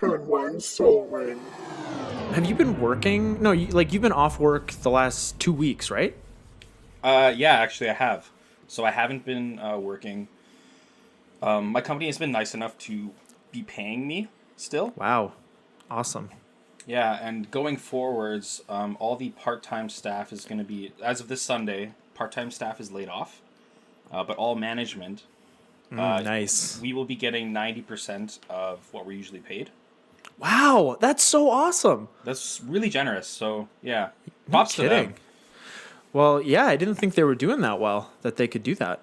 Turn one soul ring. Have you been working? No, you've been off work the last 2 weeks, right? Yeah, actually, I have. So I haven't been working. My company has been nice enough to be paying me still. Wow. Awesome. Yeah, and going forwards, all the part-time staff is going to be, as of this Sunday, part-time staff is laid off, but all management, Nice. we will be getting 90% of what we're usually paid. Wow, that's so awesome. That's really generous. So yeah, No props to them. kidding. Well, yeah, I didn't think they were doing that well, that they could do that.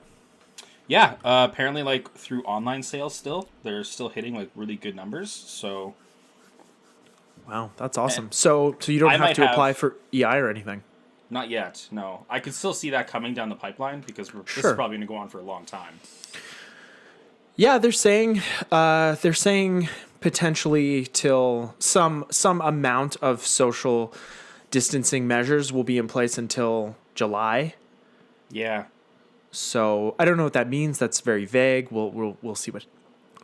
Yeah, apparently, like through online sales, still they're still hitting like really good numbers. So Wow, that's awesome. So you don't I have might to have- apply for EI or anything. not yet. No, I could still see that coming down the pipeline because this Sure. is probably going to go on for a long time. Yeah, they're saying potentially till some amount of social distancing measures will be in place until July. Yeah, So I don't know what that means. That's very vague. We'll see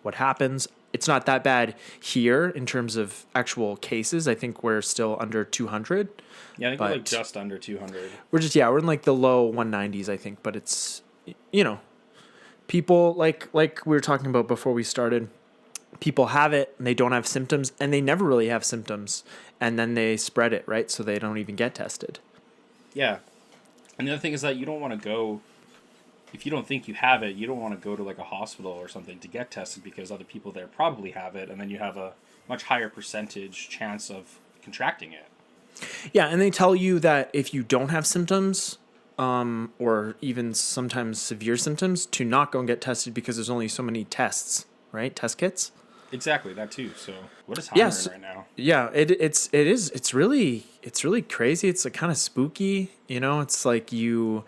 what happens. It's not that bad here in terms of actual cases. I think we're still under 200. yeah, I think we're like But- just under 200. We're in like the low 190s, I think. But it's, people like we were talking about before we started. People have it and they don't have symptoms, and they never really have symptoms, and then they spread it, right? So they don't even get tested. Yeah, and the other thing is that you don't want to go. If you don't think you have it, you don't want to go to like a hospital or something to get tested because other people there probably have it, and then you have a much higher percentage chance of contracting it. Yeah, and they tell you that if you don't have symptoms, or even sometimes severe symptoms, to not go and get tested because there's only so many tests, right? Test kits. Exactly, that too. So what is Yes. right now? Yeah, it's really crazy. It's like kind of spooky, It's like you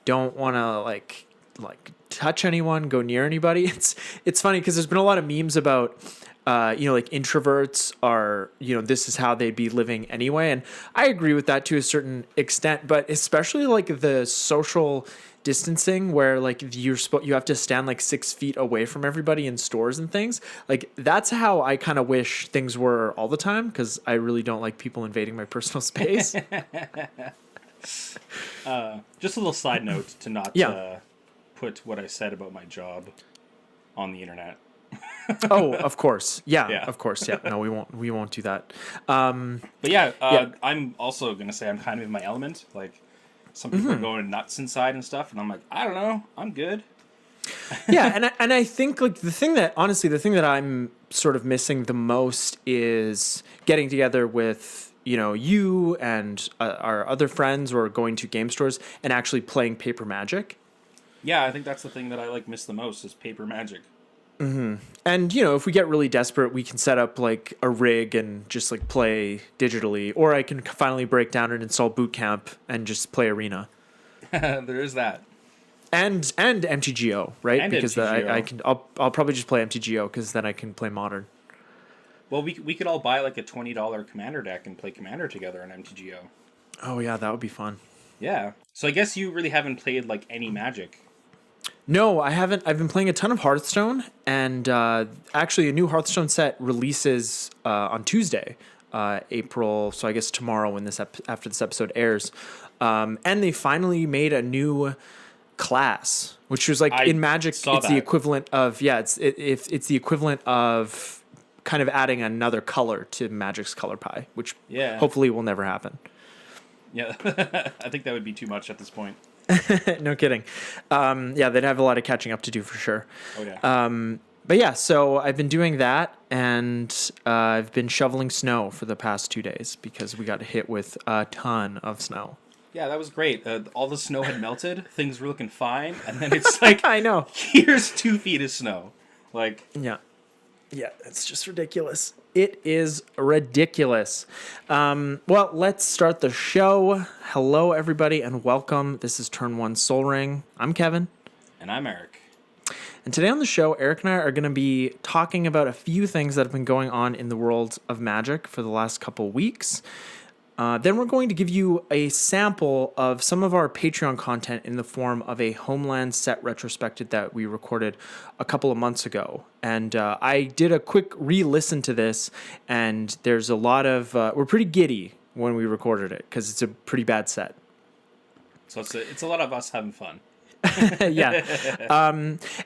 don't want to like touch anyone, go near anybody. It's funny because there's been a lot of memes about like introverts are, this is how they'd be living anyway. And I agree with that to a certain extent, but especially like the social distancing where like you have to stand like 6 feet away from everybody in stores and things. Like that's how I kind of wish things were all the time, because I really don't like people invading my personal space. Just a little side note to not Yeah. put what I said about my job on the internet. Oh, of course. Yeah, Yeah. of course. Yeah. No, we won't do that. But yeah, Yeah. I'm also gonna say I'm kind of in my element. Like some people are going nuts inside and stuff, and I'm like, I don't know, I'm good. Yeah, and I think like the thing that I'm sort of missing the most is getting together with you and our other friends, or going to game stores and actually playing Paper Magic. Yeah, I think that's the thing that I like miss the most is paper magic. And if we get really desperate, we can set up like a rig and just like play digitally, or I can finally break down and install Boot Camp and just play Arena There is that. and MTGO, right? And because MTGO. I'll probably just play MTGO because then I can play Modern. Well, we could all buy like a $20 Commander deck and play Commander together on MTGO. Oh yeah, that would be fun. Yeah. So I guess you really haven't played like any Magic. No, I haven't. I've been playing a ton of Hearthstone, and actually a new Hearthstone set releases on Tuesday, April. So I guess tomorrow when after this episode airs, and they finally made a new class, which was like I in Magic, saw it's the that. equivalent of it's the equivalent of kind of adding another color to Magic's color pie, which Yeah. hopefully will never happen. Yeah. I think that would be too much at this point. No kidding. Yeah, they'd have a lot of catching up to do for sure. Oh yeah. But yeah, so I've been doing that, and I've been shoveling snow for the past 2 days because we got hit with a ton of snow. Yeah, that was great. All the snow had melted. Things were looking fine, and then it's like, I know. here's 2 feet of snow. Like, Yeah. Yeah, it's just ridiculous. It is ridiculous. Well, let's start the show. Hello, everybody, and welcome. This is Turn 1 Soul Ring. I'm Kevin. and I'm Eric. And today on the show, Eric and I are going to be talking about a few things that have been going on in the world of Magic for the last couple weeks. Then we're going to give you a sample of some of our Patreon content in the form of a Homelands Set Retrospective that we recorded a couple of months ago. And I did a quick re-listen to this, and there's a lot of... we're pretty giddy when we recorded it, because it's a pretty bad set. So it's a lot of us having fun. Yeah.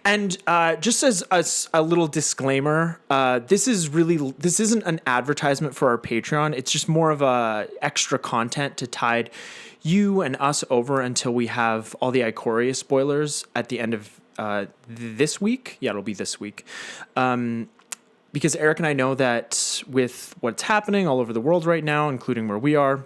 And just as a little disclaimer, this isn't an advertisement for our Patreon. It's just more of a extra content to tide you and us over until we have all the Ikoria spoilers at the end of this week. Yeah, it'll be this week. Because Eric and I know that with what's happening all over the world right now, including where we are,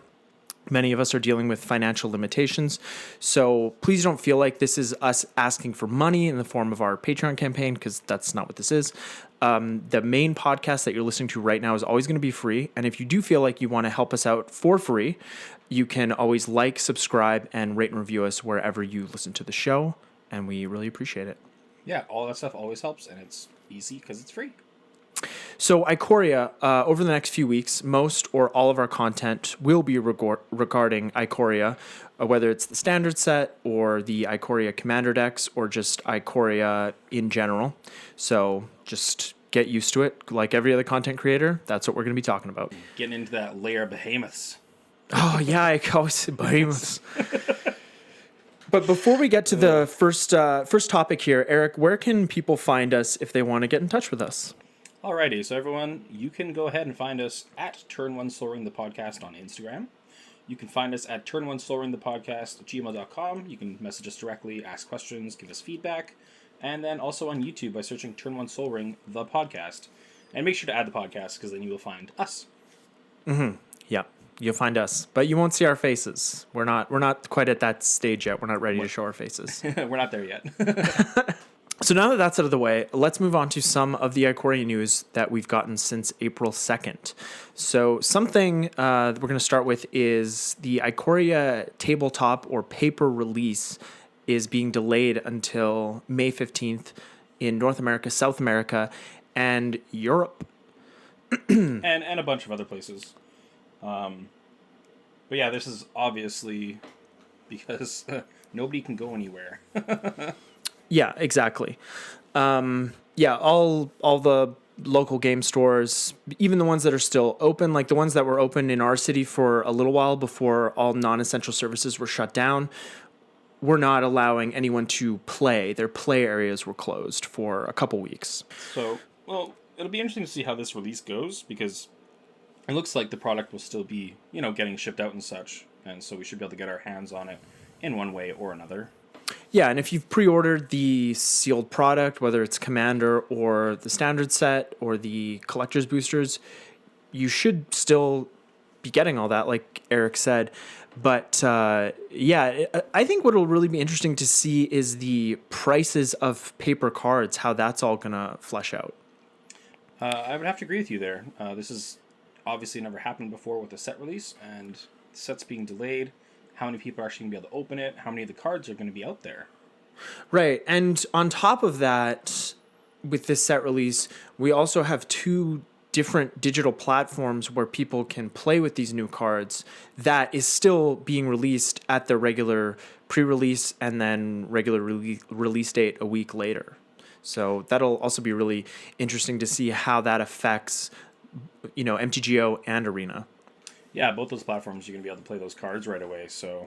many of us are dealing with financial limitations. So please don't feel like this is us asking for money in the form of our Patreon campaign, because that's not what this is. The main podcast that you're listening to right now is always going to be free. And if you do feel like you want to help us out for free, you can always like, subscribe, and rate and review us wherever you listen to the show. And we really appreciate it. Yeah, all that stuff always helps, and it's easy because it's free. So Ikoria, over the next few weeks, most or all of our content will be regarding Ikoria, whether it's the standard set or the Ikoria commander decks or just Ikoria in general. So just get used to it. Like every other content creator, that's what we're going to be talking about. Getting into that layer of behemoths. Oh, yeah, I always say behemoths. But before we get to the first topic here, Eric, where can people find us if they want to get in touch with us? Alrighty, so everyone, you can go ahead and find us at Turn1SolRing the Podcast on Instagram. You can find us at Turn1SolRing the Podcast at gmail.com. You can message us directly, ask questions, give us feedback, and then also on YouTube by searching Turn1SolRing the Podcast. And make sure to add the podcast, because then you will find us. Mm-hmm. Yeah, you'll find us, but you won't see our faces. We're not quite at that stage yet. We're not ready to show our faces. We're not there yet. So now that that's out of the way, let's move on to some of the Ikoria news that we've gotten since April 2nd. So something that we're going to start with is the Ikoria tabletop or paper release is being delayed until May 15th in North America, South America, and Europe. and a bunch of other places. But yeah, this is obviously because nobody can go anywhere. Yeah, exactly. Yeah, all the local game stores, even the ones that are still open, like the ones that were open in our city for a little while before all non-essential services were shut down, were not allowing anyone to play. Their play areas were closed for a couple weeks. So, well, it'll be interesting to see how this release goes, because it looks like the product will still be, getting shipped out and such, and so we should be able to get our hands on it in one way or another. Yeah, and if you've pre-ordered the sealed product, whether it's Commander or the standard set or the collector's boosters, you should still be getting all that, like Eric said. But yeah, I think what will really be interesting to see is the prices of paper cards, how that's all going to flesh out. I would have to agree with you there. This has obviously never happened before with a set release, and sets being delayed. How many people are actually going to be able to open it? How many of the cards are going to be out there? Right. And on top of that, with this set release, we also have two different digital platforms where people can play with these new cards that is still being released at the regular pre-release and then regular release date a week later. So that'll also be really interesting to see how that affects, MTGO and Arena. Yeah, both those platforms you're going to be able to play those cards right away. So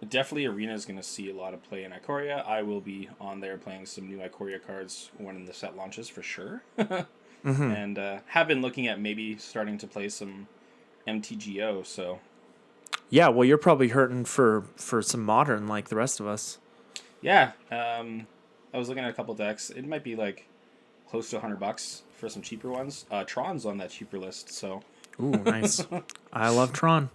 definitely Arena is going to see a lot of play in Ikoria. I will be on there playing some new Ikoria cards when the set launches for sure. Mm-hmm. And have been looking at maybe starting to play some MTGO. So yeah, well, you're probably hurting for some Modern like the rest of us. Yeah, I was looking at a couple decks. It might be like close to $100 for some cheaper ones. Tron's on that cheaper list, so... Ooh, nice. I love Tron.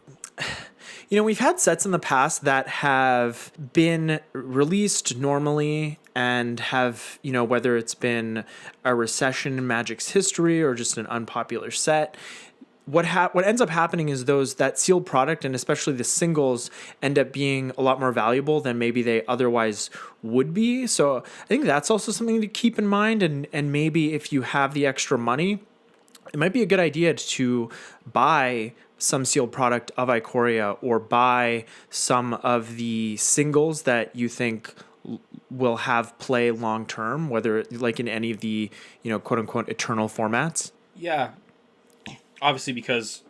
We've had sets in the past that have been released normally and have, whether it's been a recession in Magic's history or just an unpopular set, what ends up happening is that sealed product, and especially the singles, end up being a lot more valuable than maybe they otherwise would be. So I think that's also something to keep in mind. And maybe if you have the extra money, it might be a good idea to buy some sealed product of Ikoria or buy some of the singles that you think will have play long term, whether like in any of the, quote unquote eternal formats. Yeah, obviously because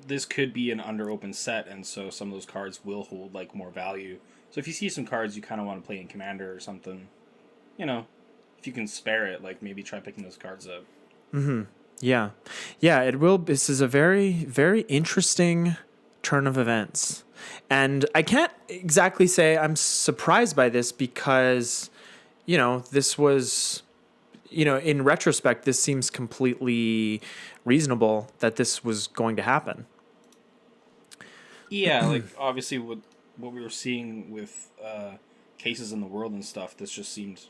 this could be an under open set, and so some of those cards will hold like more value. So if you see some cards you kind of want to play in Commander or something, if you can spare it, like maybe try picking those cards up. Yeah. Yeah, it will. This is a very, very interesting turn of events. And I can't exactly say I'm surprised by this because, this was, in retrospect, this seems completely reasonable that this was going to happen. Yeah, like obviously what we were seeing with cases in the world and stuff, this just seemed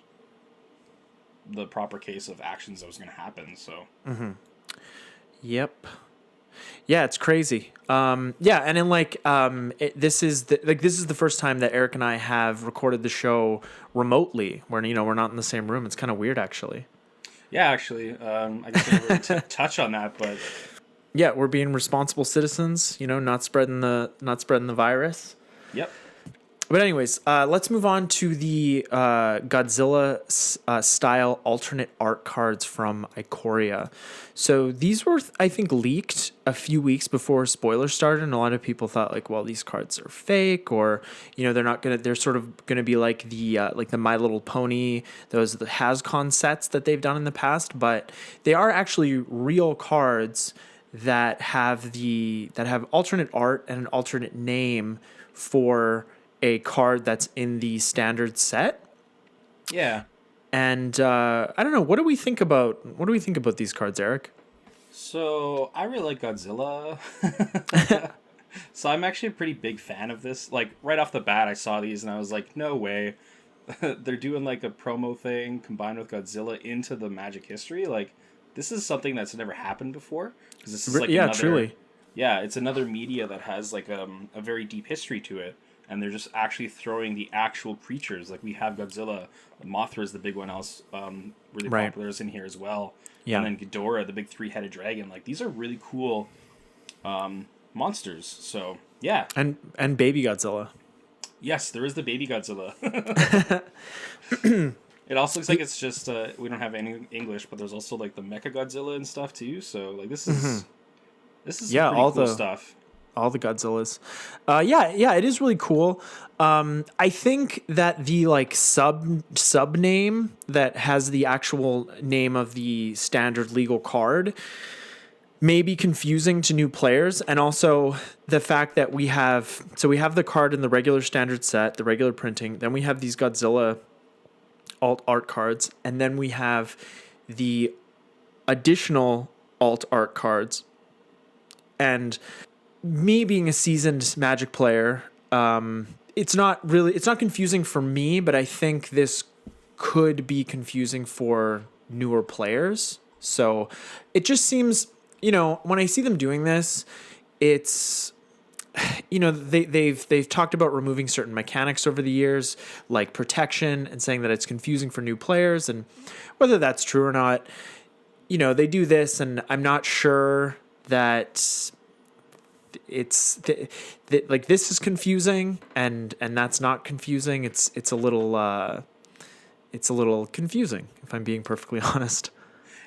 the proper case of actions that was going to happen. So Yep. Yeah, it's crazy. Yeah, and then this is the first time that Eric and I have recorded the show remotely, where we're not in the same room. It's kind of weird, actually. yeah, actually, I guess we never really touch on that, but Yeah, we're being responsible citizens. Not spreading the virus. yep. But anyways, let's move on to the Godzilla style alternate art cards from Ikoria. So these were, I think, leaked a few weeks before spoilers started, and a lot of people thought like, well, these cards are fake, or they're sort of gonna be like the My Little Pony, the HasCon sets that they've done in the past, but they are actually real cards that have alternate art and an alternate name for a card that's in the standard set. Yeah. And I don't know, what do we think about these cards, Eric? So I really like Godzilla. So I'm actually a pretty big fan of this. Like right off the bat, I saw these and I was like, no way. They're doing like a promo thing combined with Godzilla into the Magic history. Like this is something that's never happened before because this is like Truly. Yeah, it's another media that has like a very deep history to it, and they're just actually throwing the actual creatures. Like we have Godzilla, Mothra is the big one else, really Right. popular is in here as well. Yeah. And then Ghidorah, the big 3-headed dragon. Like these are really cool monsters. So yeah, And baby Godzilla. yes, there is the baby Godzilla. It also looks like it's just we don't have any English, but there's also like the Mecha Godzilla and stuff too. So like this is Yeah, pretty all cool the stuff. all the Godzillas. Yeah, it is really cool. I think that the like sub name that has the actual name of the standard legal card may be confusing to new players, and also the fact that we have the card in the regular standard set, the regular printing, then we have these Godzilla alt art cards, and then we have the additional alt art cards. And me being a seasoned Magic player, it's not confusing for me, but I think this could be confusing for newer players. So it just seems, when I see them doing this, it's, they've talked about removing certain mechanics over the years, like protection, and saying that it's confusing for new players, and whether that's true or not, they do this, and I'm not sure that it's like this is confusing, and that's not confusing. It's a little confusing, if I'm being perfectly honest.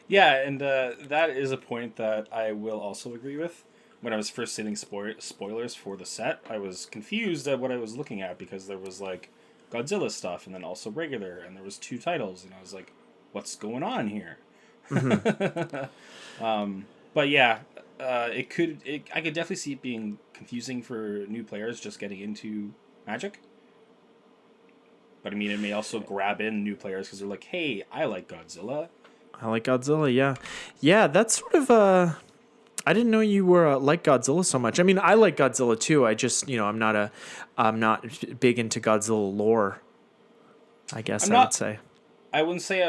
Yeah, and that is a point that I will also agree with. When I was first seeing spoilers for the set, I was confused at what I was looking at because there was like Godzilla stuff and then also regular, and there was 2 titles, and I was like, "What's going on here?" But yeah, I could definitely see it being confusing for new players just getting into Magic. But I mean, it may also grab in new players because they're like, "Hey, I like Godzilla." I like Godzilla, yeah. Yeah, that's sort of I didn't know you were like Godzilla so much. I mean, I like Godzilla too. I just, I'm not big into Godzilla lore, I guess I would say. I wouldn't say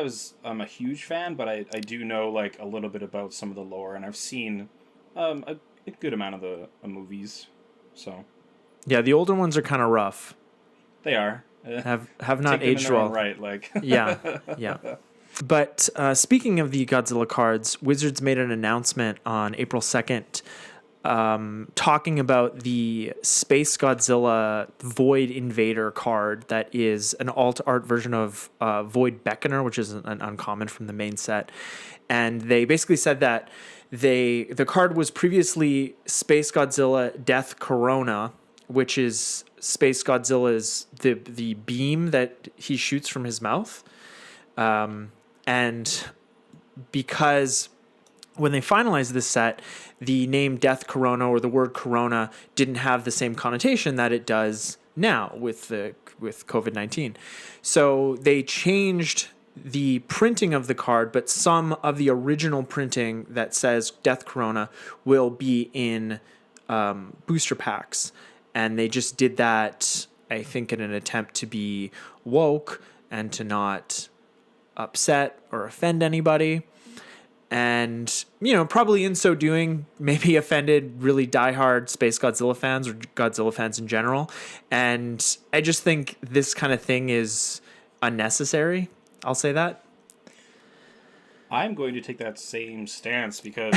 I'm a huge fan, but I do know like a little bit about some of the lore, and I've seen a good amount of the movies. So yeah, the older ones are kind of rough. they are Have not aged well. Right, like Yeah, yeah. But speaking of the Godzilla cards, Wizards made an announcement on April 2nd talking about the Space Godzilla Void Invader card that is an alt art version of Void Beckoner, which is an uncommon from the main set. And they basically said that the card was previously Space Godzilla Death Corona, which is Space Godzilla's the beam that he shoots from his mouth. And because when they finalized this set, the name Death Corona or the word Corona didn't have the same connotation that it does now with COVID-19. So they changed the printing of the card, but some of the original printing that says Death Corona will be in booster packs. And they just did that, I think, in an attempt to be woke and to not upset or offend anybody. And, probably in so doing, maybe offended really diehard Space Godzilla fans or Godzilla fans in general. And I just think this kind of thing is unnecessary. I'll say that. I'm going to take that same stance because,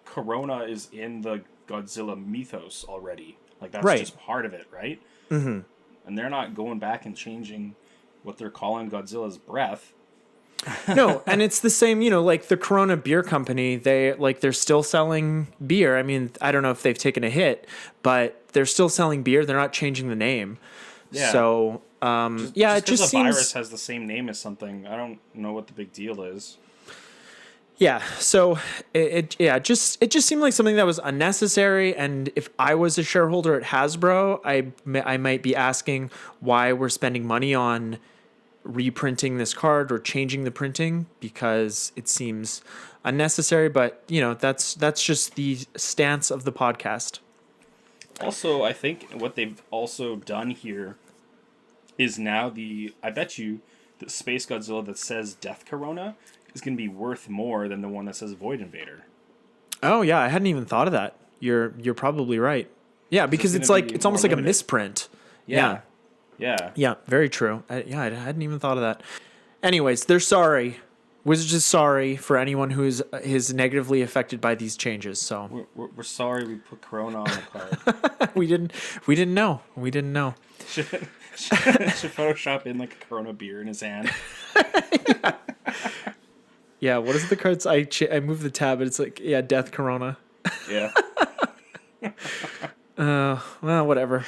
Corona is in the Godzilla mythos already. Like, that's right. Just part of it, right? Mm-hmm. And they're not going back and changing what they're calling Godzilla's breath. No, and it's the same, like the Corona Beer Company, they're still selling beer. I mean, I don't know if they've taken a hit, but they're still selling beer. They're not changing the name. Yeah. So, it just seems... virus has the same name as something. I don't know what the big deal is. Yeah, so it just seemed like something that was unnecessary. And if I was a shareholder at Hasbro, I might be asking why we're spending money on reprinting this card or changing the printing, because it seems unnecessary. But that's just the stance of the podcast. Also, I think what they've also done here is now I bet you the Space Godzilla that says Death Corona is going to be worth more than the one that says Void Invader. Oh yeah, I hadn't even thought of that. You're probably right. Yeah, because it's almost like a misprint. Yeah. Yeah, very true. I hadn't even thought of that. Anyways, they're sorry. Wizards is sorry for anyone who is negatively affected by these changes. So we're sorry we put Corona on the card. we didn't know. Should Photoshop in like a Corona beer in his hand. Yeah. What is the cards? I moved the tab, but it's like Death Corona. Yeah. Well, whatever.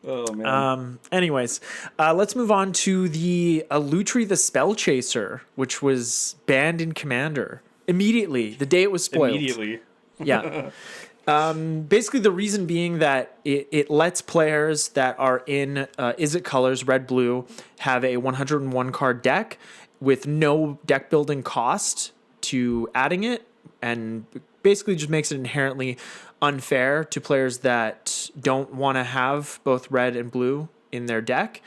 Oh man. Anyways, let's move on to the Alutri the Spell Chaser, which was banned in Commander immediately the day it was spoiled. Immediately. Yeah. Basically, the reason being that it lets players that are in Is It Colors Red Blue have a 101 card deck with no deck building cost to adding it, and basically just makes it inherently unfair to players that don't want to have both red and blue in their deck.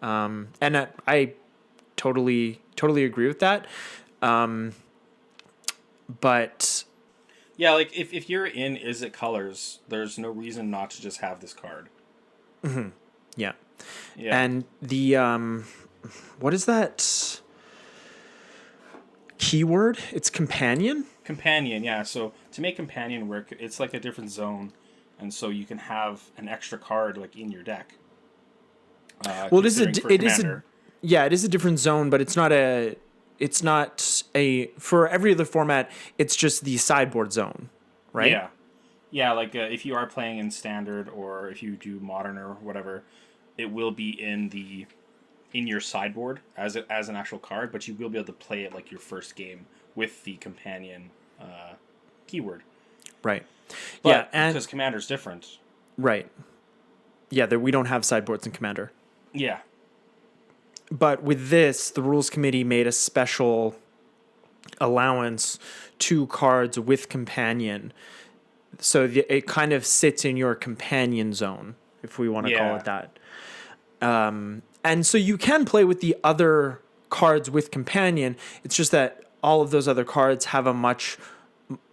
And I totally agree with that. But yeah, like if you're in Is It Colors, there's no reason not to just have this card. Mm-hmm. Yeah. And the what is that keyword? It's companion? Companion, yeah. So to make companion work, it's like a different zone, and so you can have an extra card like in your deck. Well, it is a different zone, but it's not a for every other format. It's just the sideboard zone, right? Yeah. Like if you are playing in Standard or if you do Modern or whatever, it will be in your sideboard as an actual card, but you will be able to play it like your first game with the companion keyword. Right. But, and because Commander's different. Right. Yeah, we don't have sideboards in Commander. Yeah. But with this, the Rules Committee made a special allowance to cards with companion. So it kind of sits in your companion zone, if we want to call it that. And so you can play with the other cards with companion. It's just that all of those other cards have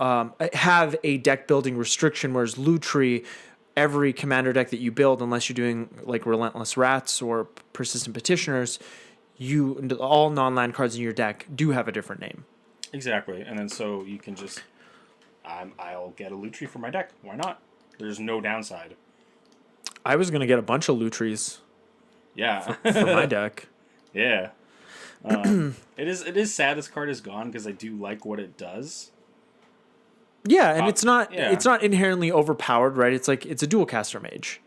have a deck building restriction, whereas Lutri, every commander deck that you build, unless you're doing like Relentless Rats or Persistent Petitioners, all non-land cards in your deck do have a different name. Exactly, and then so you can just, I'll get a Lutri for my deck. Why not? There's no downside. I was gonna get a bunch of Lutris Yeah, for my deck. Yeah. It is sad this card is gone because I do like what it does. Yeah, and it's not inherently overpowered, right? It's like it's a dual caster mage.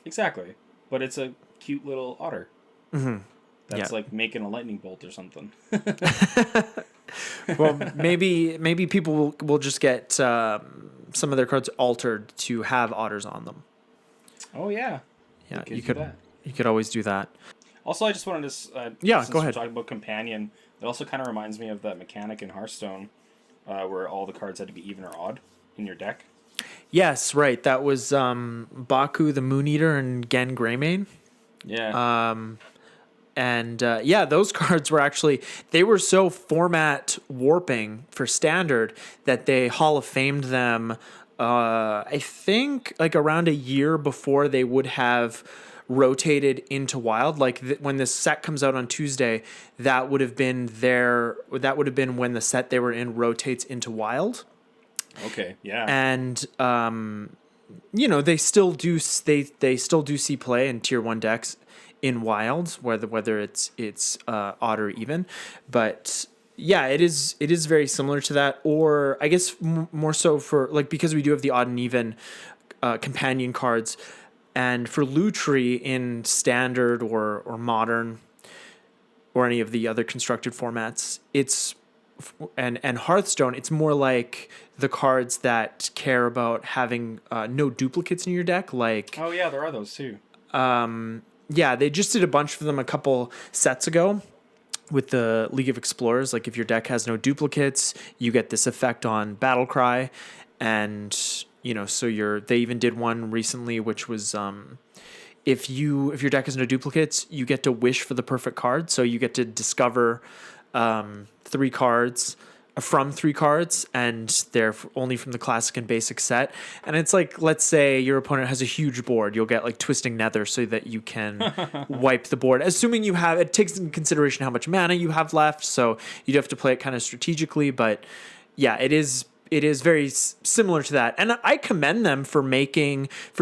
Exactly, but it's a cute little otter. Mm-hmm. That's like making a lightning bolt or something. Well, maybe people will just get some of their cards altered to have otters on them. Oh yeah, yeah. You could always do that. Also, I just wanted to since go ahead. We're talking about companion. It also kind of reminds me of that mechanic in Hearthstone, where all the cards had to be even or odd in your deck. Yes, right. That was Baku the Moon Eater and Gen Greymane. Yeah. And those cards were actually, they were so format warping for Standard that they Hall of Famed them, I think, like around a year before they would have rotated into Wild. Like when this set comes out on Tuesday, that would have been when the set they were in rotates into Wild. Okay, yeah. And they still do see play in tier 1 decks in Wild, whether it's odd or even, but yeah, it is very similar to that, or I guess more so for like, because we do have the odd and even companion cards, and for Lutri in Standard or Modern or any of the other constructed formats, it's and Hearthstone, it's more like the cards that care about having no duplicates in your deck. Like, oh yeah, there are those too. Yeah, they just did a bunch of them a couple sets ago with the League of Explorers. Like, if your deck has no duplicates, you get this effect on Battlecry, and so they even did one recently, which was if your deck has no duplicates, you get to wish for the perfect card. So you get to discover 3 cards from 3 cards, and they're only from the classic and basic set. And it's like, let's say your opponent has a huge board, you'll get like Twisting Nether so that you can wipe the board, assuming it takes into consideration how much mana you have left, so you'd have to play it kind of strategically. But yeah, it is very similar to that, and I commend them for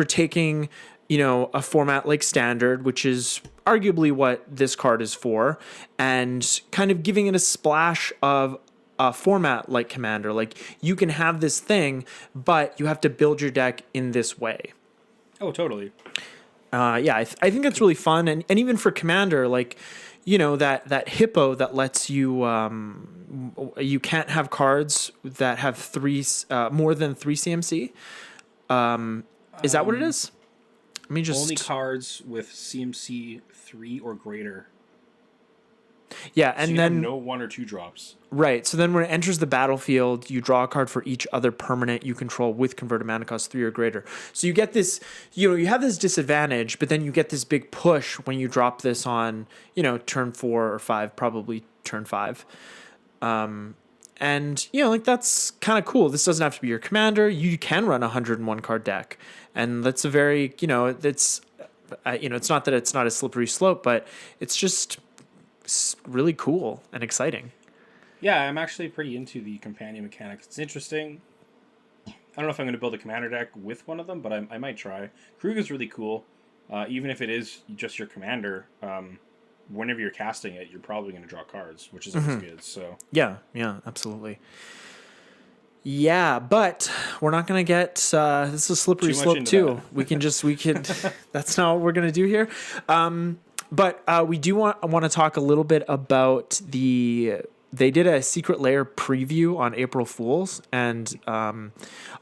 taking a format like Standard, which is arguably what this card is for, and kind of giving it a splash of a format like Commander. Like, you can have this thing, but you have to build your deck in this way. Oh, totally. I think that's really fun, and even for Commander, like, that hippo that lets you you can't have cards that have more than 3 CMC. Is that what it is? Let me just only cards with CMC 3 or greater. Yeah, so and you then have no 1 or 2 drops. Right. So then when it enters the battlefield, you draw a card for each other permanent you control with converted mana cost 3 or greater. So you get this, you have this disadvantage, but then you get this big push when you drop this on, turn 4 or 5, probably turn 5. And that's kind of cool. This doesn't have to be your commander. You can run a 101 card deck, and that's a very, it's not that it's not a slippery slope, but it's just really cool and exciting. Yeah, I'm actually pretty into the companion mechanics. It's interesting. I don't know if I'm going to build a commander deck with one of them, but I might try. Krug is really cool. Even if it is just your commander, whenever you're casting it, you're probably going to draw cards, which is always good. So yeah, absolutely. Yeah, but we're not going to get this is a slippery slope too. We can that's not what we're going to do here. But we do want to talk a little bit about they did a Secret Lair preview on April Fools, and a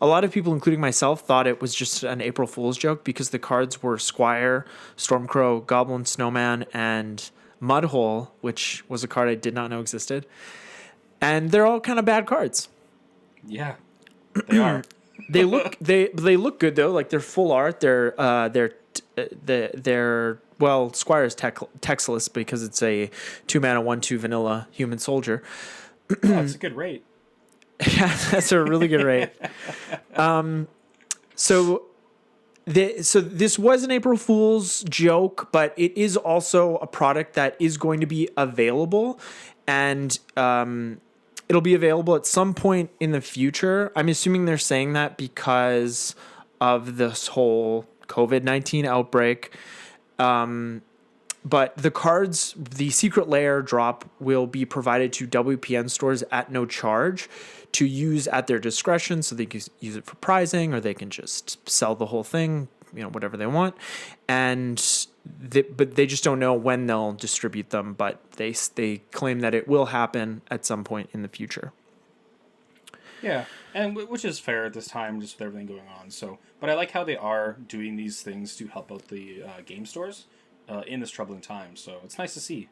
lot of people, including myself, thought it was just an April Fool's joke because the cards were Squire, Stormcrow, Goblin Snowman, and Mudhole, which was a card I did not know existed. And they're all kind of bad cards. Yeah, they are. They look good though. Like, they're full art. They're Squire's textless because it's a 2-mana 1/2 vanilla human soldier. Oh, that's a good rate. Yeah, that's a really good rate. So So this was an April Fool's joke, but it is also a product that is going to be available, and it'll be available at some point in the future. I'm assuming they're saying that because of this whole COVID-19 outbreak. But the cards, the secret layer drop will be provided to WPN stores at no charge to use at their discretion. So they can use it for prizing, or they can just sell the whole thing, whatever they want. But they just don't know when they'll distribute them. But they claim that it will happen at some point in the future. Yeah, and which is fair at this time, just with everything going on. So, but I like how they are doing these things to help out the game stores in this troubling time. So it's nice to see.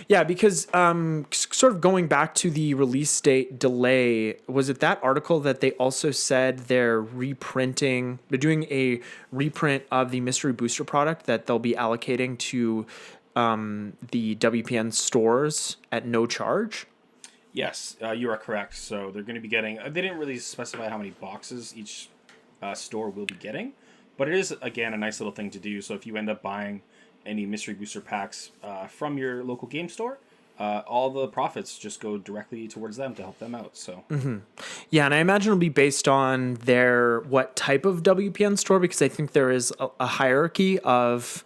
Yeah, because sort of going back to the release date delay, was it that article that they also said they're doing a reprint of the Mystery Booster product that they'll be allocating to the WPN stores at no charge? Yes, you are correct. So they're going to be getting... They didn't really specify how many boxes each store will be getting, but it is, again, a nice little thing to do. So if you end up buying any Mystery Booster packs from your local game store, all the profits just go directly towards them to help them out. So Yeah, and I imagine it'll be based on what type of WPN store, because I think there is a hierarchy of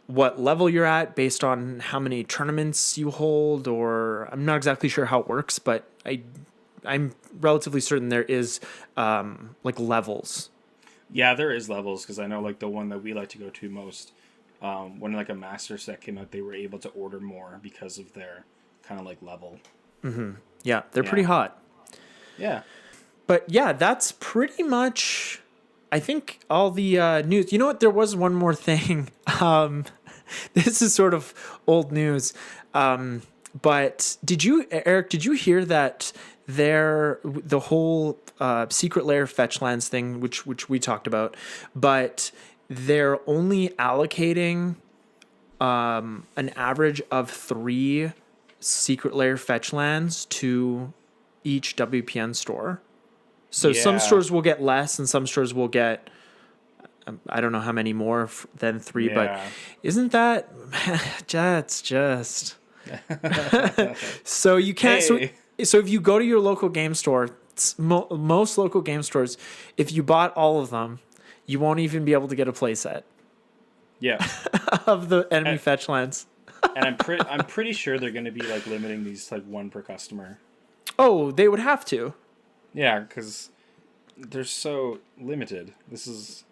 what level you're at based on how many tournaments you hold, or I'm not exactly sure how it works, but I'm relatively certain there is levels. Yeah, there is levels, because I know the one that we like to go to most, when a master set came out, they were able to order more because of their kind of level. Mm-hmm. Yeah, they're pretty hot. Yeah. But yeah, that's pretty much, I think, all the news. You know what? There was one more thing. This is sort of old news. But Eric, did you hear that the whole secret layer fetch lands thing, which we talked about, but they're only allocating an average of 3 secret layer fetch lands to each WPN store. So some stores will get less and some stores will get, I don't know how many more than 3, but isn't that, that's just... So you can't, so if you go to your local game store, most local game stores, if you bought all of them, you won't even be able to get a play set. Yeah. Of the enemy fetch lands. And I'm pretty sure they're going to be limiting these 1 per customer. Oh, they would have to. Yeah, because they're so limited. This is,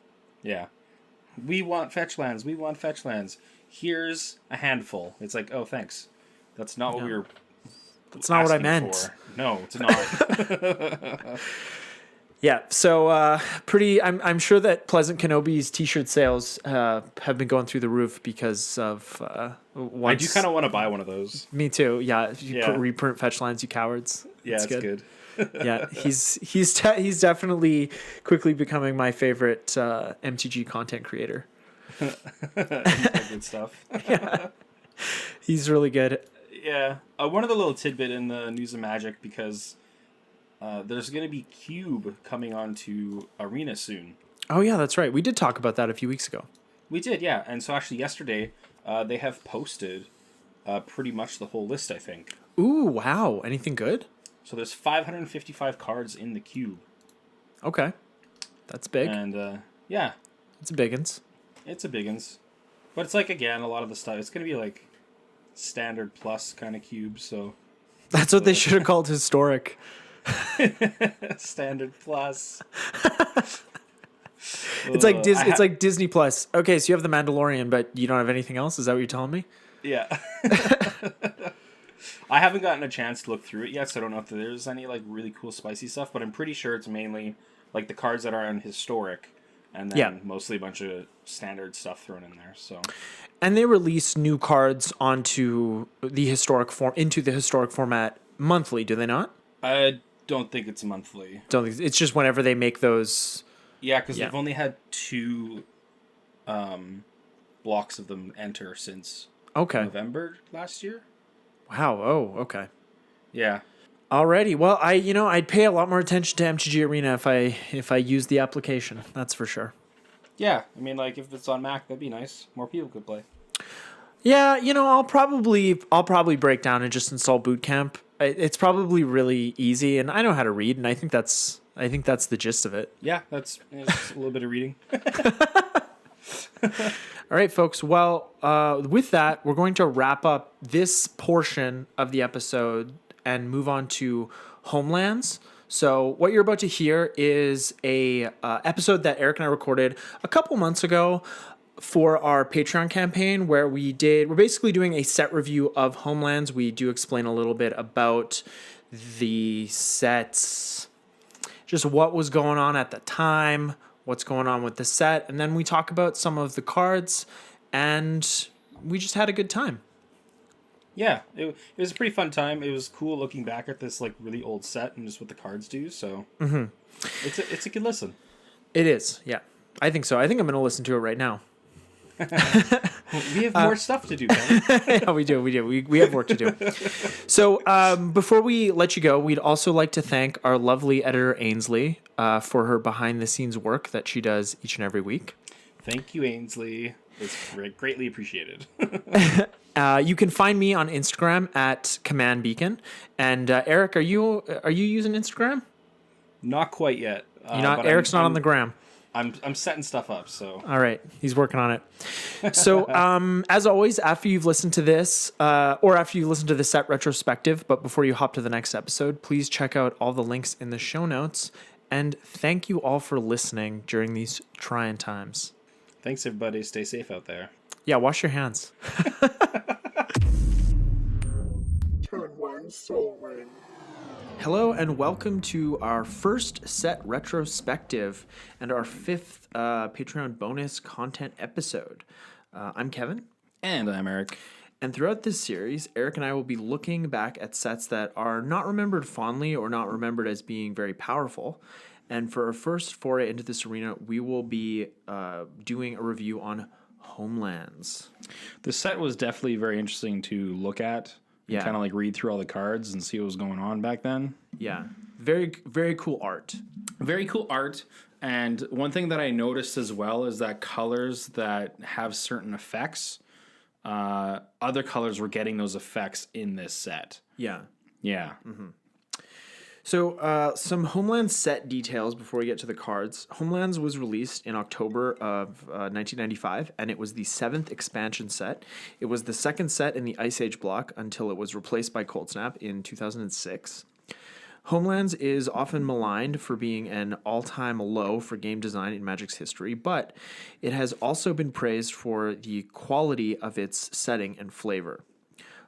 we want fetch lands. We want fetch lands. Here's a handful. It's oh, thanks. That's not what we were. That's not what I meant. For. No, it's not. Yeah, so I'm sure that Pleasant Kenobi's t-shirt sales have been going through the roof because of I do kind of want to buy one of those. Me too. Yeah, reprint fetch lines, you cowards. Yeah, it's good. Yeah, he's definitely quickly becoming my favorite MTG content creator. Good stuff. Yeah, he's really good. Yeah, one other little tidbit in the news of Magic, because there's going to be Cube coming onto Arena soon. Oh yeah, that's right. We did talk about that a few weeks ago. We did, yeah. And so actually yesterday, they have posted pretty much the whole list, I think. Ooh, wow. Anything good? So there's 555 cards in the Cube. Okay. That's big. And, yeah. It's a biggins. It's a biggins. But it's again, a lot of the stuff, it's going to be standard plus kind of cube, so... That's what they should have called historic. Standard plus. It's it's like Disney Plus. Okay, so you have The Mandalorian, but you don't have anything else? Is that what you're telling me? Yeah. I haven't gotten a chance to look through it yet, so I don't know if there's any really cool spicy stuff, but I'm pretty sure it's mainly the cards that are on historic, and then mostly a bunch of standard stuff thrown in there. So, and they release new cards into the historic format monthly, do they not? I don't think it's monthly. It's just whenever they make those. Yeah, because they've only had 2 blocks of them enter since November last year. Wow. Oh, okay. Yeah. Alrighty. Well, I'd pay a lot more attention to MTG Arena if I used the application. That's for sure. Yeah, I mean, like if it's on Mac, that'd be nice. More people could play. Yeah, I'll probably break down and just install Boot Camp. It's probably really easy, and I know how to read, and I think that's the gist of it. Yeah, that's a little bit of reading. All right, folks. Well, with that, we're going to wrap up this portion of the episode and move on to Homelands. So what you're about to hear is a episode that Eric and I recorded a couple months ago for our Patreon campaign, where we're basically doing a set review of Homelands. We do explain a little bit about the sets, just what was going on at the time, what's going on with the set, and then we talk about some of the cards, and we just had a good time. Yeah, it was a pretty fun time. It was cool looking back at this like really old set and just what the cards do. So it's a good listen. It is, yeah. I think so. I think I'm going to listen to it right now. We have more stuff to do, man. Yeah, we do. We have work to do. So before we let you go, we'd also like to thank our lovely editor, Ainsley, for her behind-the-scenes work that she does each and every week. Thank you, Ainsley. It's greatly appreciated. You can find me on Instagram at Command Beacon. And Eric, are you using Instagram? Not quite yet. You're not. Eric's not on the gram. I'm setting stuff up. So all right, he's working on it. So as always, after you've listened to this, or after you listen to the set retrospective, but before you hop to the next episode, please check out all the links in the show notes. And thank you all for listening during these trying times. Thanks, everybody. Stay safe out there. Yeah, wash your hands. Turn one, soul ring. Hello and welcome to our first set retrospective and our fifth Patreon bonus content episode. I'm Kevin. And I'm Eric. And throughout this series, Eric and I will be looking back at sets that are not remembered fondly or not remembered as being very powerful. And for our first foray into this arena, we will be doing a review on Homelands. The set was definitely very interesting to look at. Yeah. Kind of like read through all the cards and see what was going on back then. Yeah. Very, very cool art. Very cool art. And one thing that I noticed as well is that colors that have certain effects, other colors were getting those effects in this set. Yeah. Yeah. Mm-hmm. So some Homelands set details before we get to the cards. Homelands was released in October of 1995, and it was the 7th expansion set. It was the second set in the Ice Age block until it was replaced by Cold Snap in 2006. Homelands is often maligned for being an all-time low for game design in Magic's history, but it has also been praised for the quality of its setting and flavor.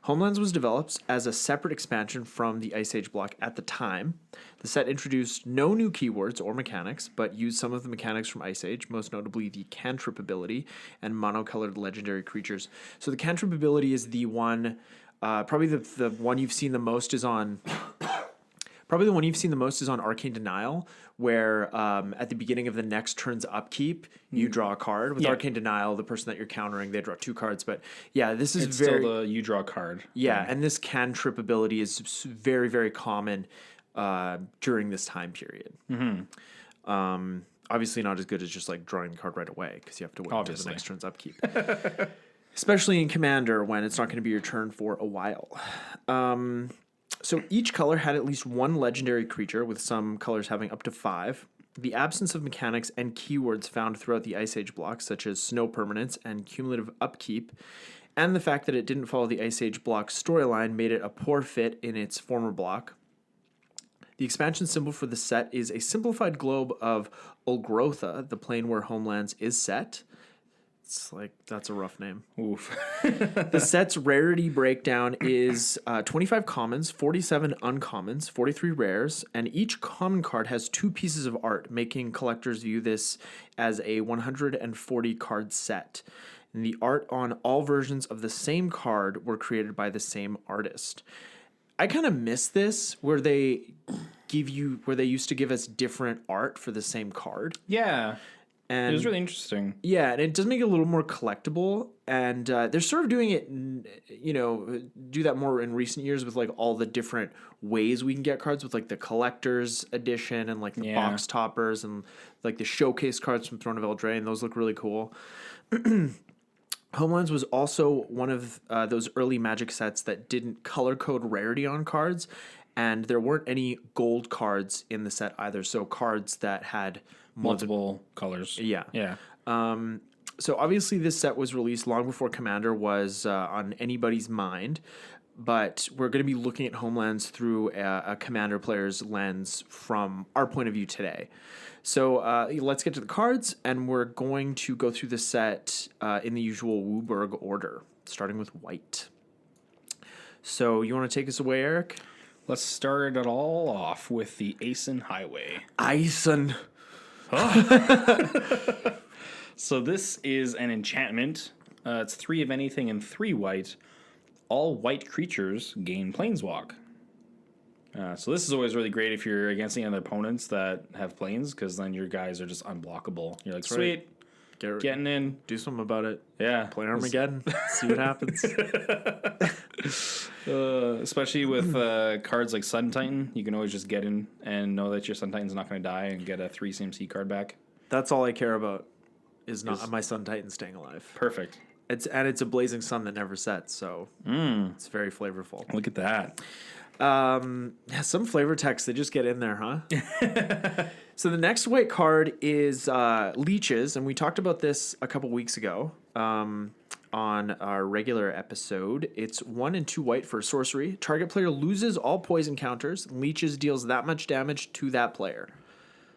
Homelands was developed as a separate expansion from the Ice Age block at the time. The set introduced no new keywords or mechanics, but used some of the mechanics from Ice Age, most notably the cantrip ability and monocolored legendary creatures. So the cantrip ability is the one, probably the one you've seen the most is on... Probably the one you've seen the most is on Arcane Denial, where at the beginning of the next turn's upkeep, you draw a card. With Arcane Denial, the person that you're countering, they draw 2 cards. But yeah, this is still the you draw a card. Yeah, and this cantrip ability is very, very common during this time period. Mm-hmm. Obviously not as good as just like drawing the card right away, because you have to wait until the next turn's upkeep. Especially in Commander, when it's not going to be your turn for a while. So each color had at least one legendary creature, with some colors having up to 5. The absence of mechanics and keywords found throughout the Ice Age blocks, such as snow permanence and cumulative upkeep, and the fact that it didn't follow the Ice Age block storyline made it a poor fit in its former block. The expansion symbol for the set is a simplified globe of Ulgrotha, the plane where Homelands is set. It's like, that's a rough name. Oof. The set's rarity breakdown is 25 commons, 47 uncommons, 43 rares, and each common card has 2 pieces of art, making collectors view this as a 140 card set. And the art on all versions of the same card were created by the same artist. I kind of miss this, where they used to give us different art for the same card. Yeah. And It was really interesting. yeah, and it does make it a little more collectible. And they're sort of doing it, do that more in recent years with like all the different ways we can get cards with like the collector's edition and like the box toppers and like the showcase cards from Throne of Eldraine. Those look really cool. Homelands was also one of those early Magic sets that didn't color code rarity on cards, and there weren't any gold cards in the set either. So cards that had Multiple colors. Yeah. Yeah. So obviously this set was released long before Commander was on anybody's mind, but we're going to be looking at Homelands through a Commander player's lens from our point of view today. So let's get to the cards, and we're going to go through the set in the usual Wooburg order, starting with white. So you want to take us away, Eric? Let's start it all off with the Aeson Highway. Aeson. So this is an enchantment. It's 3 of anything and 3 white. All white creatures gain Planeswalk. So this is always really great if you're against any other opponents that have planes, because then your guys are just unblockable. You're like, sweet, getting in. Do something about it. Yeah. Play Armageddon. See what happens. Especially with cards like Sun Titan, you can always just get in and know that your Sun Titan's not going to die and get a 3 CMC card back. That's all I care about is not my Sun Titan staying alive. Perfect. It's a blazing sun that never sets, so it's very flavorful. Look at that. Yeah, some flavor text, they just get in there, huh? So the next white card is Leeches, and we talked about this a couple weeks ago on our regular episode. It's 1 and 2 white for a sorcery. Target player loses all poison counters. Leeches deals that much damage to that player.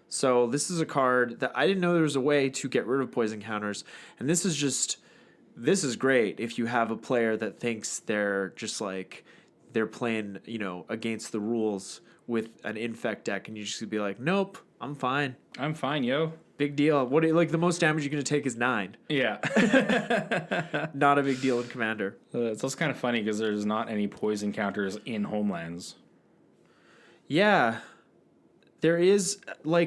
So this is a card that I didn't know there was a way to get rid of poison counters, and this is great if you have a player that thinks they're just like they're playing, against the rules with an infect deck, and you just be like, nope, I'm fine. I'm fine, yo. Big deal. What the most damage you're gonna take is 9. Yeah. Not a big deal in Commander. It's also kind of funny because there's not any poison counters in Homelands. Yeah. There is there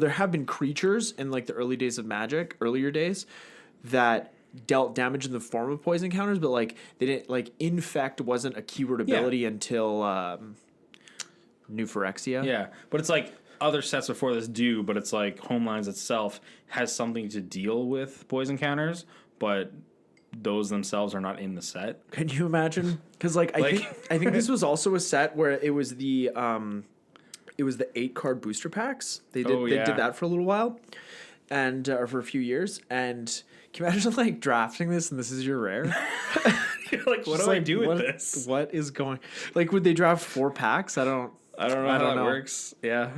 have been creatures in like the earlier days that dealt damage in the form of poison counters, but like they didn't infect wasn't a keyword ability until New Phyrexia. Yeah, but it's like other sets before this do, but it's like Homelands itself has something to deal with poison counters, but those themselves are not in the set. Can you imagine? Because I think this was also a set where it was the 8 card booster packs. They did that for a little while, and or for a few years. And can you imagine drafting this and this is your rare? You're like, what do I do with this? What is going? Would they draft 4 packs? I don't know how that works. Yeah.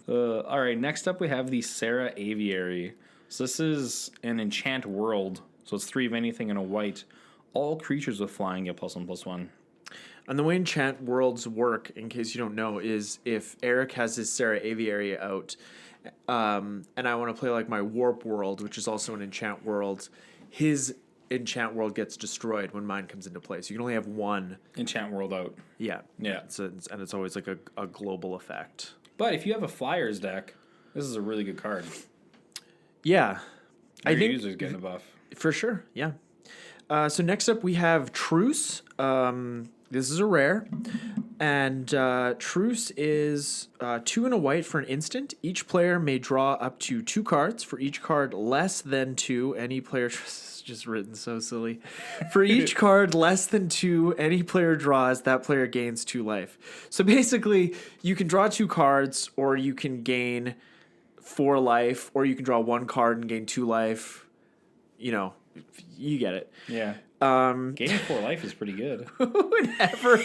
All right. Next up, we have the Serra Aviary. So this is an enchant world. So it's 3 of anything and a white. All creatures with flying get +1/+1. And the way enchant worlds work, in case you don't know, is if Eric has his Serra Aviary out, and I want to play my warp world, which is also an enchant world, his enchant world gets destroyed when mine comes into play. So you can only have 1 enchant world out. Yeah. Yeah. And it's always a global effect. But if you have a Flyers deck, this is a really good card. Yeah. Your user's getting a buff. For sure, yeah. So next up we have Truce. This is a rare. And Truce is 2 and a white for an instant. Each player may draw up to 2 cards. For each card less than 2, any player... This is just written so silly. For each card less than 2, any player draws, that player gains 2 life. So basically, you can draw 2 cards, or you can gain 4 life, or you can draw 1 card and gain 2 life. You get it. Yeah. Gaining 4 life is pretty good. Who would ever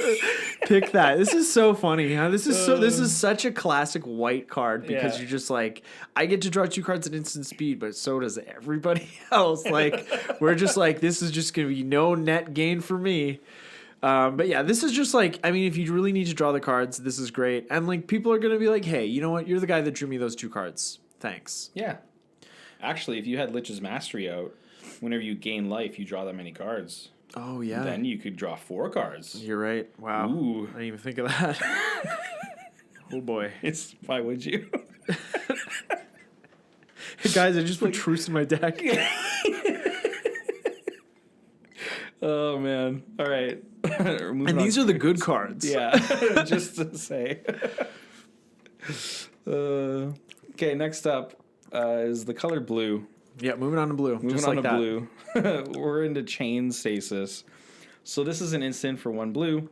pick that? This is so funny, huh? This is such a classic white card because you're just I get to draw 2 cards at instant speed, but so does everybody else. We're just this is just gonna be no net gain for me. But yeah, this is just if you really need to draw the cards, this is great. And people are gonna be like, hey, you know what? You're the guy that drew me those 2 cards. Thanks. Yeah. Actually, if you had Lich's Mastery out, whenever you gain life, you draw that many cards. Oh, yeah. Then you could draw 4 cards. You're right. Wow. Ooh. I didn't even think of that. Oh boy. It's why would you? Hey guys, I just put truce in my deck. Oh man. All right. And these are the good cards. Yeah. Just to say. Okay, next up is the color blue. Yeah, moving on to blue. Moving just on like to that. blue. We're into chain stasis. So this is an instant for 1 blue.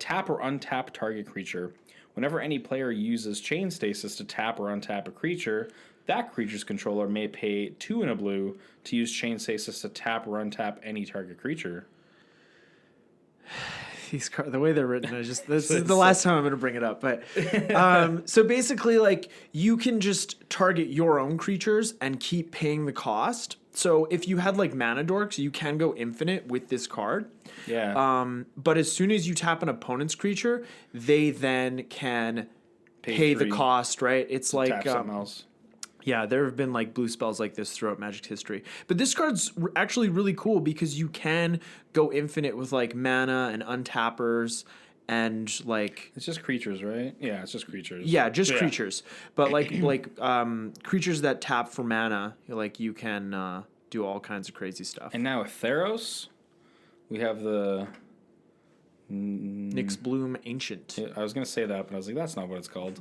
Tap or untap target creature. Whenever any player uses chain stasis to tap or untap a creature, that creature's controller may pay 2 and a blue to use chain stasis to tap or untap any target creature. These cards, the way they're written, this is the last time I'm going to bring it up. But so basically, like, you can just target your own creatures and keep paying the cost. So if you had like mana dorks, you can go infinite with this card. Yeah. But as soon as you tap an opponent's creature, they then can pay the cost, right? It's like tap something else. yeah, there have been like blue spells like this throughout Magic's history. But this card's actually really cool because you can go infinite with like mana and untappers and like It's just creatures, right? Yeah, it's just creatures. yeah, just creatures. But like creatures that tap for mana, like you can do all kinds of crazy stuff. And now with Theros, we have the Nyx Bloom Ancient. I was gonna say that, but I was like, that's not what it's called.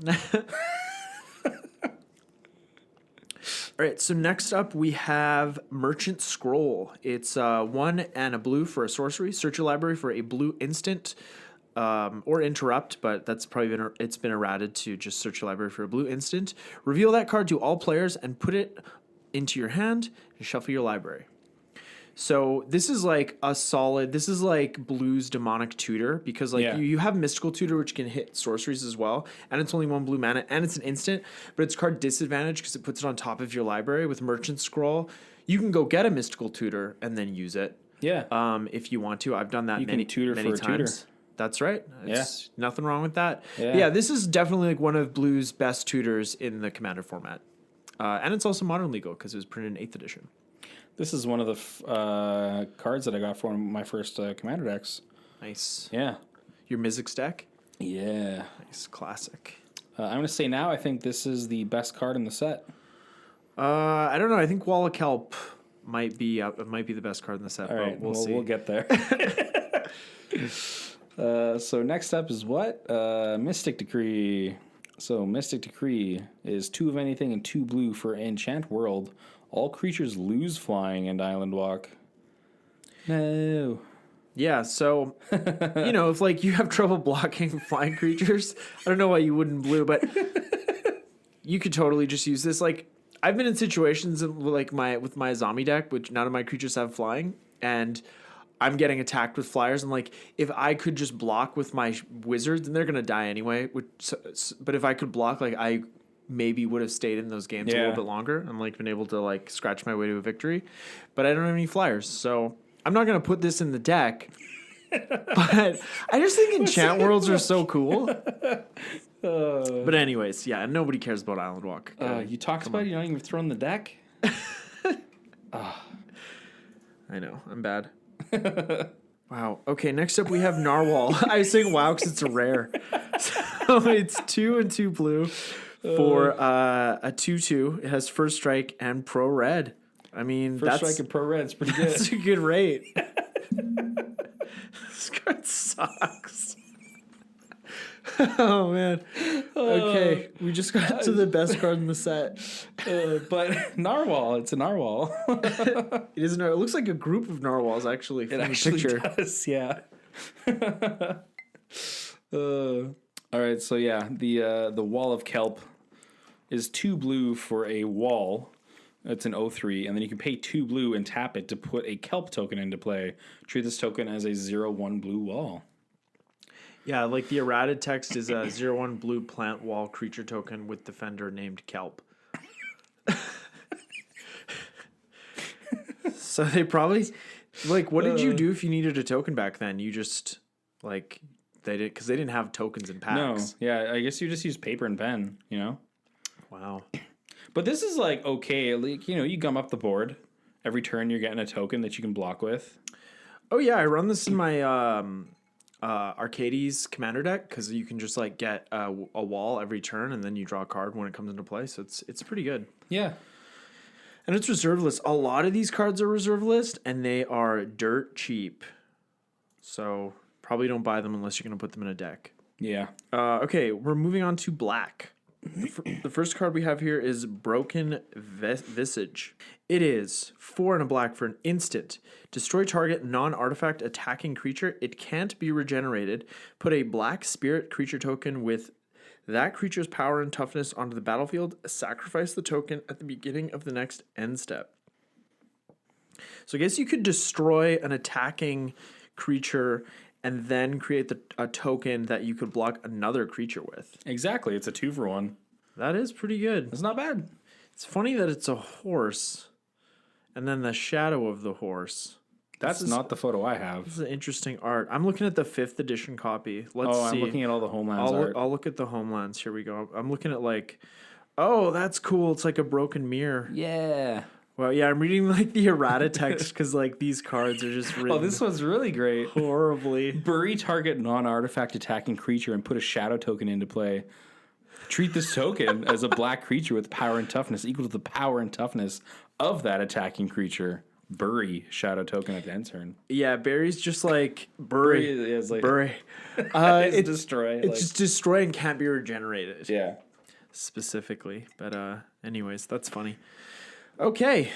All right, so next up we have Merchant Scroll. It's 1 and a blue for a sorcery. Search your library for a blue instant or interrupt, but that's probably been errated to just search your library for a blue instant. Reveal that card to all players and put it into your hand and shuffle your library. So this is like this is like Blue's Demonic Tutor because like you have Mystical Tutor which can hit sorceries as well, and it's only 1 blue mana and it's an instant, but it's card disadvantage because it puts it on top of your library. With Merchant Scroll, you can go get a Mystical Tutor and then use it. Yeah. If you want to. I've done that You many can tutor many for a tutor. times. That's right. It's nothing wrong with that. Yeah. Yeah, this is definitely like one of Blue's best tutors in the Commander format. And it's also modern legal because it was printed in 8th edition. This is one of the cards that I got for my first Commander decks. Nice. Yeah. Your Mizzix deck? Yeah. Nice. Classic. I'm going to say now I think this is the best card in the set. I don't know. I think Wall of Kelp might be the best card in the set. All right. We'll see. We'll get there. So next up is what? Mystic Decree. So Mystic Decree is 2 of anything and 2 blue for Enchant World. All creatures lose flying and Island Walk. No. Yeah, so, if like you have trouble blocking flying creatures, I don't know why you wouldn't blue, but you could totally just use this. Like, I've been in situations with my zombie deck, which none of my creatures have flying, and I'm getting attacked with flyers. And like, if I could just block with my wizards, then they're gonna die anyway. But if I could block, like I maybe would have stayed in those games a little bit longer and like been able to like scratch my way to a victory. But I don't have any flyers, so I'm not gonna put this in the deck. But I just think enchant worlds are so cool. But anyways, yeah, nobody cares about Island Walk. You talked about it, you're not even throwing the deck? I know, I'm bad. Wow. Okay, next up we have Narwhal. I was saying wow because it's a rare. So it's 2 and 2 blue for a 2/2. It has first strike and pro red. I mean, First strike and pro red's pretty good. that's a good rate. This card sucks. Oh man. Okay, we just got to the best card in the set. But Narwhal, it's a Narwhal. It is it looks like a group of narwhals actually. It actually does, yeah. All right, so yeah, the Wall of Kelp is 2 blue for a wall. It's an 0/3, and then you can pay 2 blue and tap it to put a Kelp token into play. Treat this token as a 0/1 blue wall. Yeah, like the errated text is a 0/1 blue plant wall creature token with defender named Kelp. So they probably like, what did you do if you needed a token back then? You just like because they didn't have tokens in packs. No, yeah, I guess you just use paper and pen, you know. Wow. But this is like okay, like you gum up the board every turn. You're getting a token that you can block with. Oh yeah, I run this in my Arcades commander deck because you can just like get a wall every turn and then you draw a card when it comes into play. So it's pretty good. Yeah. And it's reserve list. A lot of these cards are reserve list and they are dirt cheap. So probably don't buy them unless you're going to put them in a deck. Yeah. Okay, we're moving on to black. The first card we have here is Broken Visage. It is 4 and a black for an instant. Destroy target non-artifact attacking creature. It can't be regenerated. Put a black spirit creature token with that creature's power and toughness onto the battlefield. Sacrifice the token at the beginning of the next end step. So I guess you could destroy an attacking creature and then create a token that you could block another creature with. Exactly. It's a 2-for-1. That is pretty good. It's not bad. It's funny that it's a horse and then the shadow of the horse. That's not the photo I have. This is an interesting art. I'm looking at the 5th edition copy. Let's see. I'm looking at all the Homelands art. I'll look at the Homelands. Here we go. I'm looking at like, oh, that's cool. It's like a broken mirror. Yeah. Well, yeah, I'm reading like the errata text because like these cards are just written. Oh, this one's really great. Horribly. Bury target non-artifact attacking creature and put a shadow token into play. Treat this token as a black creature with power and toughness equal to the power and toughness of that attacking creature. Bury shadow token at the end turn. Yeah, bury's just like bury. Is like, bury. It's destroy. It's just destroy and can't be regenerated. Yeah. Specifically, but anyways, that's funny. Okay.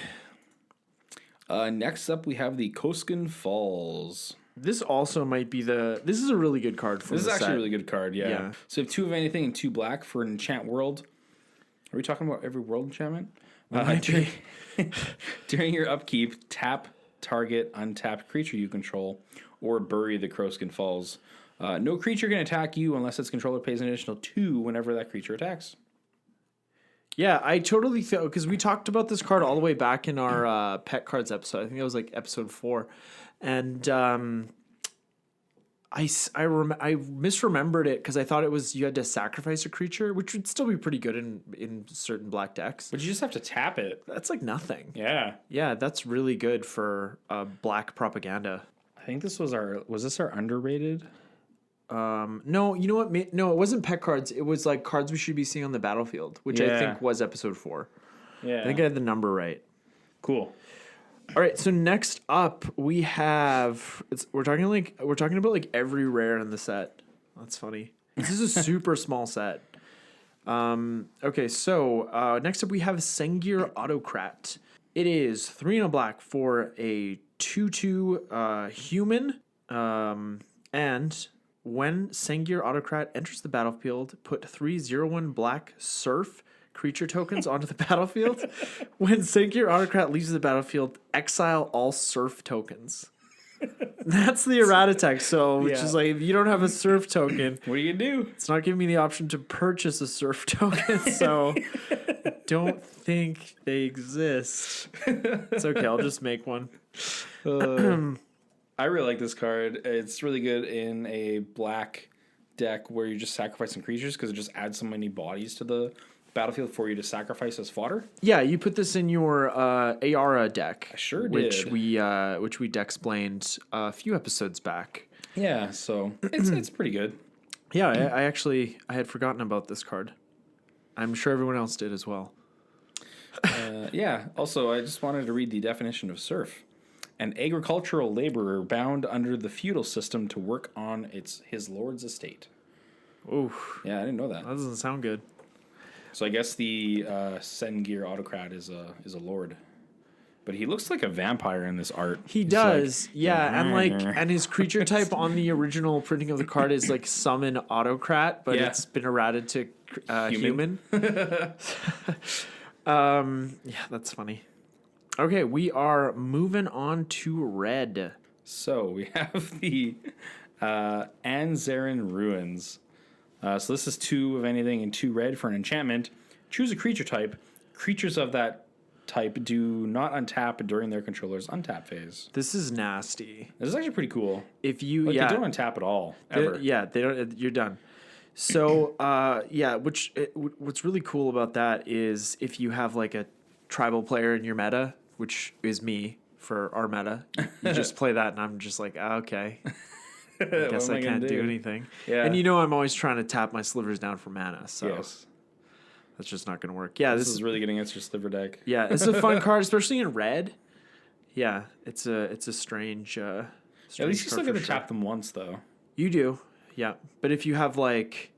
Next up, we have the Koskin Falls. This also might be this is a really good card for this. This Is actually a really good card, yeah. Yeah. So you have 2 of anything and 2 black for an enchant world. Are we talking about every world enchantment? During your upkeep, tap target untapped creature you control or bury the Koskin Falls. No creature can attack you unless its controller pays an additional 2 whenever that creature attacks. Yeah, I totally feel because we talked about this card all the way back in our pet cards episode. I think it was like episode 4, and I misremembered it because I thought it was you had to sacrifice a creature, which would still be pretty good in certain black decks. But you just have to tap it. That's like nothing. Yeah. Yeah, that's really good for black propaganda. I think this was this our underrated? No, you know what? No, it wasn't pet cards. It was like cards we should be seeing on the battlefield, which I think was episode 4. Yeah. I think I had the number right. Cool. All right, so next up we have we're talking about like every rare in the set. That's funny. This is a super small set. Okay, so next up we have Sengir Autocrat. It is 3 and a black for a 2/2 human. And when Sengir Autocrat enters the battlefield, put 3/0/1 black surf creature tokens onto the battlefield. When Sengir Autocrat leaves the battlefield, exile all surf tokens. That's the errata text. So, which is like, if you don't have a surf token, What are you gonna do? it's not giving me the option to purchase a surf token. So, I don't think they exist. It's okay. I'll just make one. I really like this card. It's really good in a black deck where you're just sacrificing creatures because it just adds so many bodies to the battlefield for you to sacrifice as fodder. Yeah, you put this in your Ayara deck. I sure which did. Which we deck-explained a few episodes back. Yeah, so it's pretty good. Yeah, I had forgotten about this card. I'm sure everyone else did as well. Yeah, also, I just wanted to read the definition of serf. An agricultural laborer bound under the feudal system to work on his lord's estate. Oof. Yeah, I didn't know that. That doesn't sound good. So I guess the Sengir Autocrat is a lord. But he looks like a vampire in this art. He does, yeah, and his creature type on the original printing of the card is like summon Autocrat, but it's been errated to human. Yeah, that's funny. Okay, we are moving on to red. So we have the Anzarin Ruins. So this is 2 of anything and 2 red for an enchantment. Choose a creature type. Creatures of that type do not untap during their controller's untap phase. This is nasty. This is actually pretty cool. If you They don't untap at all ever. they don't. You're done. So what's really cool about that is if you have like a tribal player in your meta, which is me for our meta, you just play that, and I'm just like, okay. I guess What I am I gonna can't do do? anything. Yeah. And I'm always trying to tap my slivers down for mana, so Yes. that's just not going to work. Yeah, This is really getting against your sliver deck. yeah, it's a fun card, especially in red. Yeah, it's a strange. At least you still get to tap them once, though. You do, yeah. But if you have like,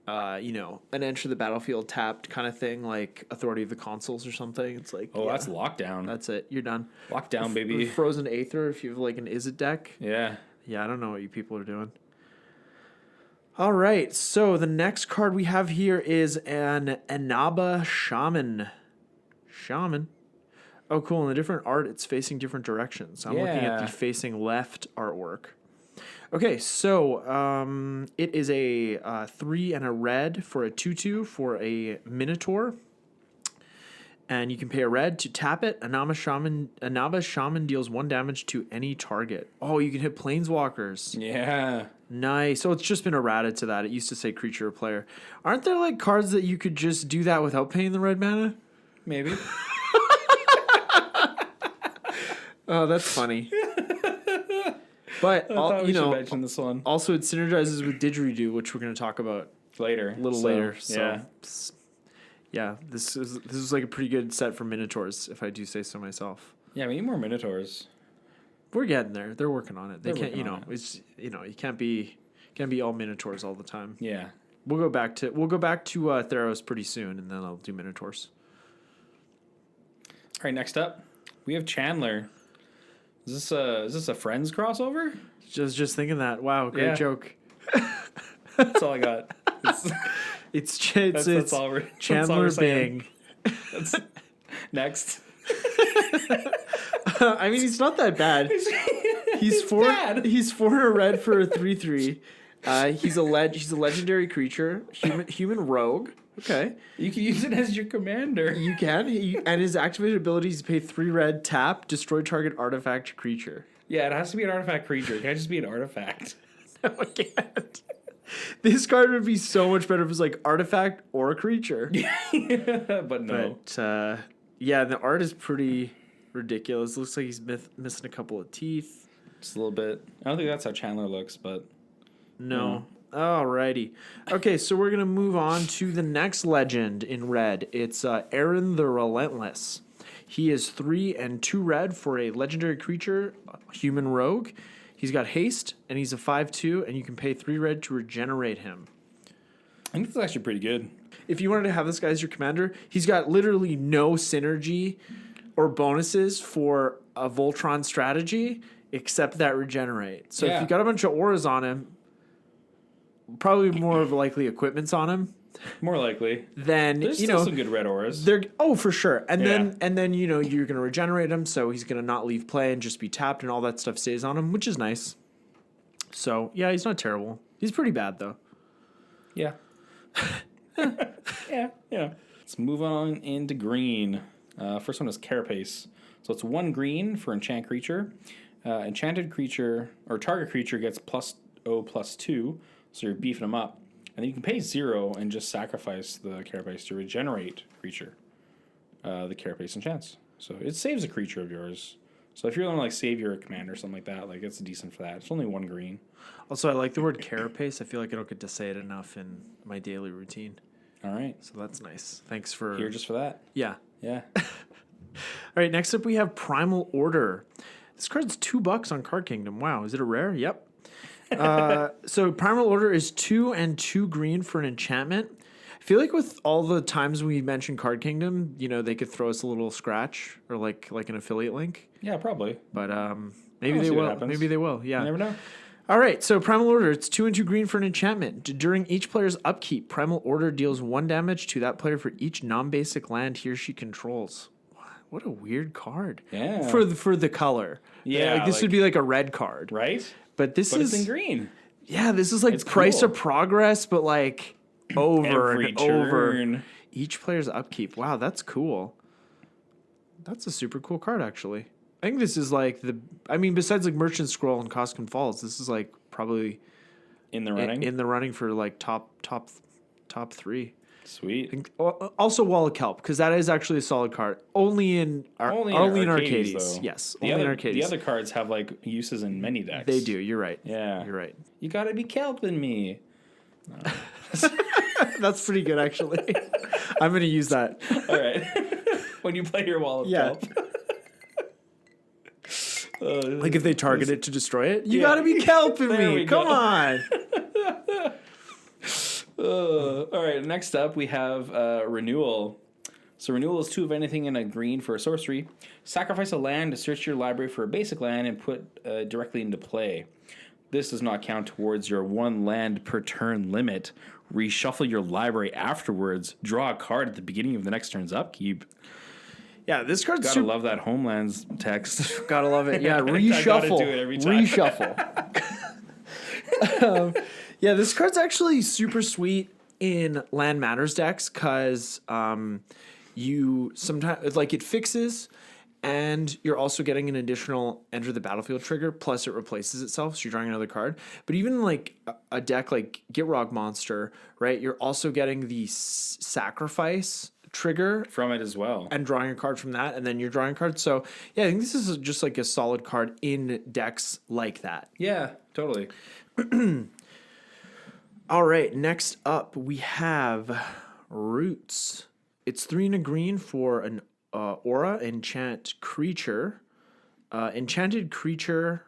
an enter the battlefield tapped kind of thing, like Authority of the Consuls or something, it's like, Oh, that's lockdown. That's it. You're done. Lockdown, baby. Frozen Aether. If you have like an Izzet deck. Yeah. Yeah, I don't know what you people are doing. All right, so the next card we have here is an Inaba Shaman. Oh, cool. In the different art, it's facing different directions. I'm looking at the facing left artwork. Okay, so it is a 3 and a red for a 2/2 for a Minotaur. And you can pay a red to tap it. Inaba Shaman deals 1 damage to any target. Oh, you can hit Planeswalkers. Yeah. Nice. So it's just been errated to that. It used to say creature or player. Aren't there like cards that you could just do that without paying the red mana? Maybe. Oh, that's funny. But mention this one also it synergizes with Didgeridoo, which we're going to talk about later. a little later. So yeah. Yeah, this is like a pretty good set for Minotaurs, if I do say so myself. Yeah, we need more Minotaurs. We're getting there. They're working on it. They They're can't, working on it. it's you can't be all Minotaurs all the time. Yeah. We'll go back to Theros pretty soon, and then I'll do Minotaurs. All right, next up, we have Chandler. Is this a Friends crossover? Just thinking that. Wow, great Yeah. joke. That's all I got. It's That's all we're Chandler saying. Bing. Next. I mean, he's not that bad. He's bad. He's 4 and a red for a 3/3. He's a legendary creature, human rogue. Okay, You can use it as your commander. you can. And his activated ability is to pay 3 red, tap, destroy target artifact creature. Yeah, it has to be an artifact creature. It can't just be an artifact. No, I can't. This card would be so much better if it was like artifact or a creature. But no. But yeah, the art is pretty ridiculous. Looks like he's missing a couple of teeth. Just a little bit. I don't think that's how Chandler looks, but No. Alrighty. Okay, so we're going to move on to the next legend in red. It's Aaron the Relentless. He is 3 and 2 red for a legendary creature, human rogue. He's got haste, and he's a 5/2, and you can pay 3 red to regenerate him. I think that's actually pretty good. If you wanted to have this guy as your commander, he's got literally no synergy or bonuses for a Voltron strategy except that regenerate. So if Yeah. you got a bunch of auras on him, probably more of likely equipment's on him, More likely. then There's still some good red auras. for sure. And Yeah. then you're gonna regenerate him, so he's gonna not leave play and just be tapped, and all that stuff stays on him, which is nice. So yeah, he's not terrible. He's pretty bad though. Yeah. Yeah. Let's move on into green. First one is Carapace. So it's 1 green for enchant creature. Enchanted creature or target creature gets +0/+2, so you're beefing them up. And then you can pay 0 and just sacrifice the Carapace to regenerate creature. The Carapace enchants. So it saves a creature of yours. So if you're going to like save your commander or something like that, like it's decent for that. It's only 1 green. Also, I like the word carapace. I feel like I don't get to say it enough in my daily routine. All right. So that's nice. Thanks for Here just for that. yeah. Yeah. All right, next up we have Primal Order. This card's $2 on Card Kingdom. Wow, is it a rare? Yep. So Primal Order is 2 and 2 green for an enchantment. I feel like with all the times we mentioned Card Kingdom, they could throw us a little scratch or like an affiliate link. Yeah, probably. But maybe We'll they see what will. happens. Maybe they will. Yeah. You never know. All right, so Primal Order, it's 2 and 2 green for an enchantment. During each player's upkeep, Primal Order deals 1 damage to that player for each non-basic land he or she controls. What a weird card. Yeah. For the color. Yeah, Like, this like- would be like a red card. Right? But this But is it's in green. Yeah, this is like It's price cool. of progress, but like over Every and over. turn. Each player's upkeep. Wow, that's cool. That's a super cool card, actually. I think this is like besides like Merchant Scroll and Coskin Falls, this is like probably In the running. in the running for like top 3. Sweet. Also Wall of Kelp, because that is actually a solid card. Only in Arcades. Though. Yes, The only in other, Arcades. the other cards have like uses in many decks. They do. You're right. Yeah. You're right. You gotta be kelping me. That's pretty good, actually. I'm going to use that. All right. When you play your Wall of Kelp. Like if they target it to destroy it, you Yeah. got to be kelping There me. we Come go. on. All right, next up we have Renewal. So Renewal is 2 of anything and a green for a sorcery. Sacrifice a land to search your library for a basic land and put directly into play. This does not count towards your 1 land per turn limit. Reshuffle your library afterwards. Draw a card at the beginning of the next turn's upkeep. Yeah, this card's Gotta super. love that Homelands text. Gotta love it. Yeah, I gotta reshuffle. do it every time. Reshuffle. Yeah, this card's actually super sweet in Land Matters decks because you sometimes like it fixes, and you're also getting an additional enter the battlefield trigger. Plus, it replaces itself, so you're drawing another card. But even like a deck like Gitrog Monster, right? You're also getting the sacrifice trigger From it as well. and drawing a card from that, and then you're drawing a card. So yeah, I think this is just like a solid card in decks like that. Yeah, totally. All right, next up we have Roots. It's 3 and a green for an aura enchant creature. Enchant creature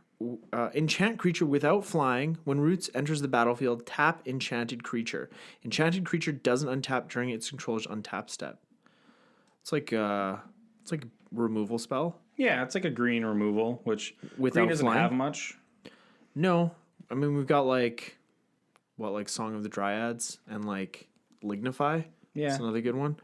without flying. When Roots enters the battlefield, tap enchanted creature. Enchanted creature doesn't untap during its controller's untap step. It's like a removal spell. Yeah, it's like a green removal, which Without green doesn't flying? have much. No, I mean we've got like Song of the Dryads and like Lignify. Yeah. That's another good one.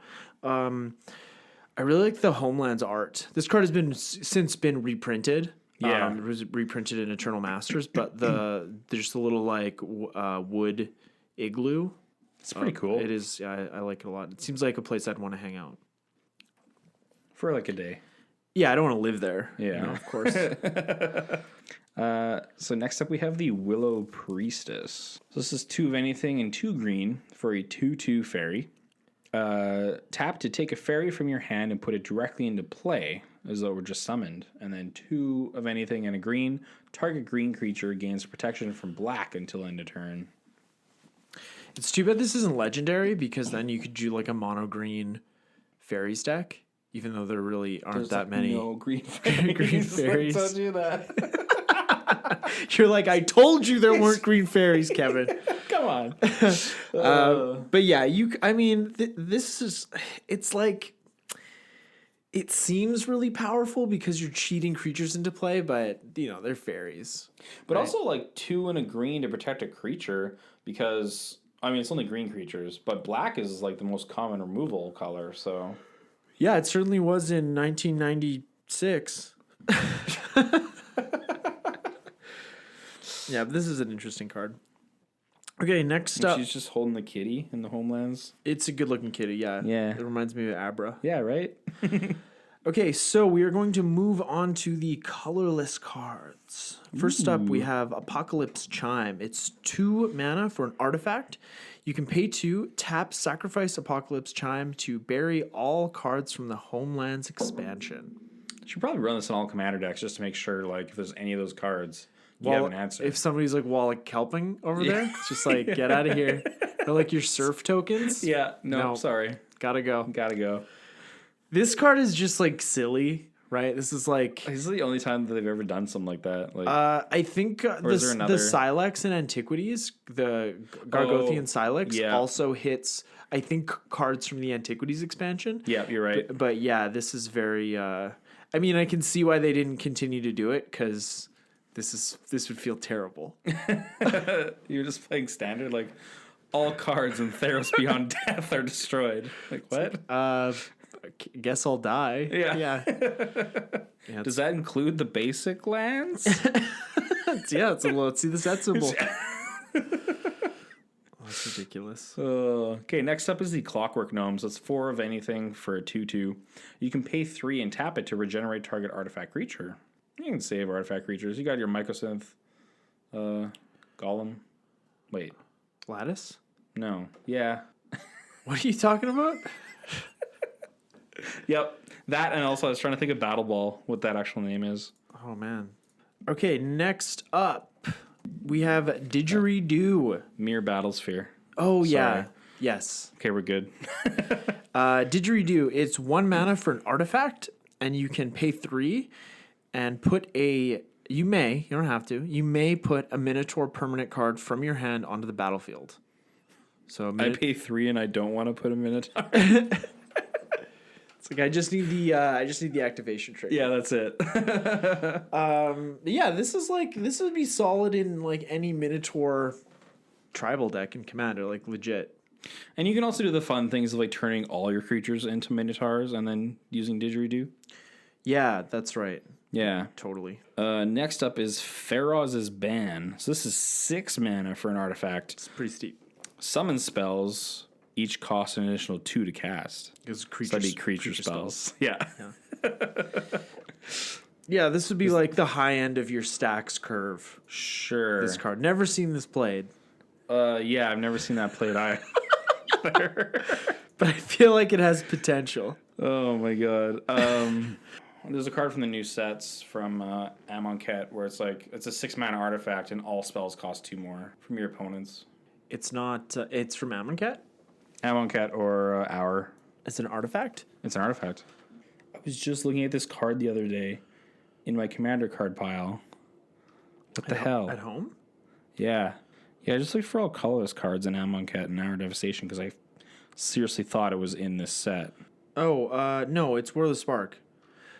I really like the Homelands art. This card has been since been reprinted. Yeah. It was reprinted in Eternal Masters, but there's a little like wood igloo. It's pretty cool. It is. Yeah, I like it a lot. It seems like a place I'd want to hang out. For like a day. Yeah, I don't want to live there. Yeah. you know, of course. So next up we have the Willow Priestess. So this is 2 of anything and 2 green for a 2/2 fairy. Tap to take a fairy from your hand and put it directly into play as though it were just summoned. And then 2 of anything and a green. Target green creature gains protection from black until end of turn. It's too bad this isn't legendary because then you could do like a mono green fairies deck, even though there really aren't that many. No green fairies. Green fairies. I told you that. You're like, I told you there weren't green fairies, Kevin. Come on. But yeah, I mean, this is, it's like, it seems really powerful because you're cheating creatures into play, but, you know, they're fairies. But right? also like 2 and a green to protect a creature because, I mean, it's only green creatures, but black is like the most common removal color, so. Yeah, it certainly was in 1996. Yeah, but this is an interesting card. Okay, next up. She's just holding the kitty in the Homelands. It's a good looking kitty, yeah. Yeah. It reminds me of Abra. Yeah, right? Okay, so we are going to move on to the colorless cards. First up, we have Apocalypse Chime. It's 2 mana for an artifact. You can pay 2, tap, sacrifice Apocalypse Chime to bury all cards from the Homelands expansion. Should probably run this in all commander decks just to make sure, like, if there's any of those cards, you have an answer. If somebody's like Wall of Kelping over there, it's just like, get out of here. They're like your surf tokens. Yeah, no, No. sorry. Gotta go. Gotta go. This card is just like silly, right? This is like... This is the only time that they've ever done something like that. Like, I think is there the another? Silex in Antiquities, the Gargothian Silex, yeah. also hits, I think, cards from the Antiquities expansion. yeah, you're right. But yeah, this is very... I mean, I can see why they didn't continue to do it, because this would feel terrible. You're just playing standard, like, all cards in Theros Beyond Death are destroyed. Like, what? Guess I'll die. Yeah. Yeah. Does that include the basic lands? Let's see the set symbol. That's ridiculous. Okay, next up is the Clockwork Gnomes. That's 4 of anything for a 2/2. You can pay 3 and tap it to regenerate target artifact creature. You can save artifact creatures. You got your Mycosynth, Golem. Wait, Lattice? no. Yeah. What are you talking about? Yep. That, and also I was trying to think of Battle Ball, what that actual name is. Oh, man. Okay, next up, we have Didgeridoo. Mere Battlesphere. Oh, yeah. Sorry. Yes. Okay, we're good. Didgeridoo, it's 1 mana for an artifact, and you can pay 3 and put you don't have to, you may put a Minotaur permanent card from your hand onto the battlefield. So I pay 3 and I don't want to put a Minotaur. It's like I just need the activation trick. Yeah, that's it. Yeah, this would be solid in like any Minotaur tribal deck in Commander, like legit. And you can also do the fun things of like turning all your creatures into Minotaurs and then using Didgeridoo. Yeah, that's right. Yeah. Totally. Next up is Feroz's Ban. So this is 6 mana for an artifact. It's pretty steep. Summon spells each cost an additional 2 to cast. Because So that'd be creature spells. Yeah. Yeah, this would be like the high end of your stacks curve. Sure. This card. Never seen this played. Yeah, I've never seen that played either. But I feel like it has potential. Oh my god. There's a card from the new sets from Amonkhet where it's like it's a 6 mana artifact and all spells cost 2 more from your opponents. It's not. It's from Amonkhet. Amonkhet or Hour. It's an artifact. It's an artifact. I was just looking at this card the other day in my commander card pile. What the hell? At home? Yeah. Yeah, just look for all colorless cards in Amonkhet and Hour Devastation because I seriously thought it was in this set. Oh, no, it's Whirl of Spark.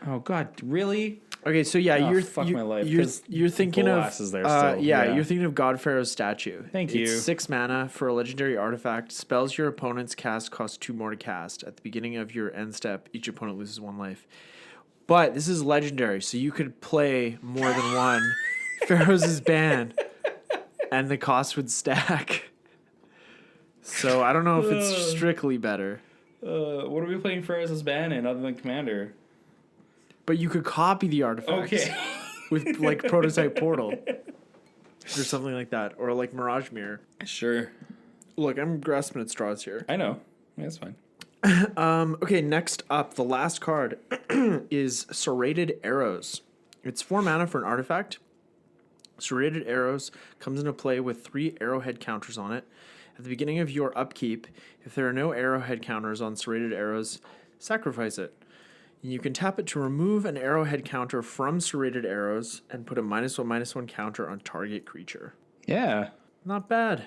Oh god, really? Okay, so yeah, my life. You're thinking of Bolas is there still. yeah, you're thinking of God Pharaoh's statue. Thank you. It's 6 mana for a legendary artifact. Spells your opponent's cast cost 2 more to cast. At the beginning of your end step, each opponent loses 1 life. But this is legendary, so you could play more than one Pharaoh's Ban, and the cost would stack. So I don't know if it's strictly better. What are we playing Feroz's Ban in other than Commander? But you could copy the artifacts with like Prototype Portal or something like that, or like Mirage Mirror. Sure. Look, I'm grasping at straws here. I know. Yeah, that's fine. Okay, next up, the last card is Serrated Arrows. It's 4 mana for an artifact. Serrated Arrows comes into play with 3 arrowhead counters on it. At the beginning of your upkeep, if there are no arrowhead counters on Serrated Arrows, sacrifice it. You can tap it to remove an arrowhead counter from Serrated Arrows and put a -1/-1 counter on target creature. Yeah. Not bad.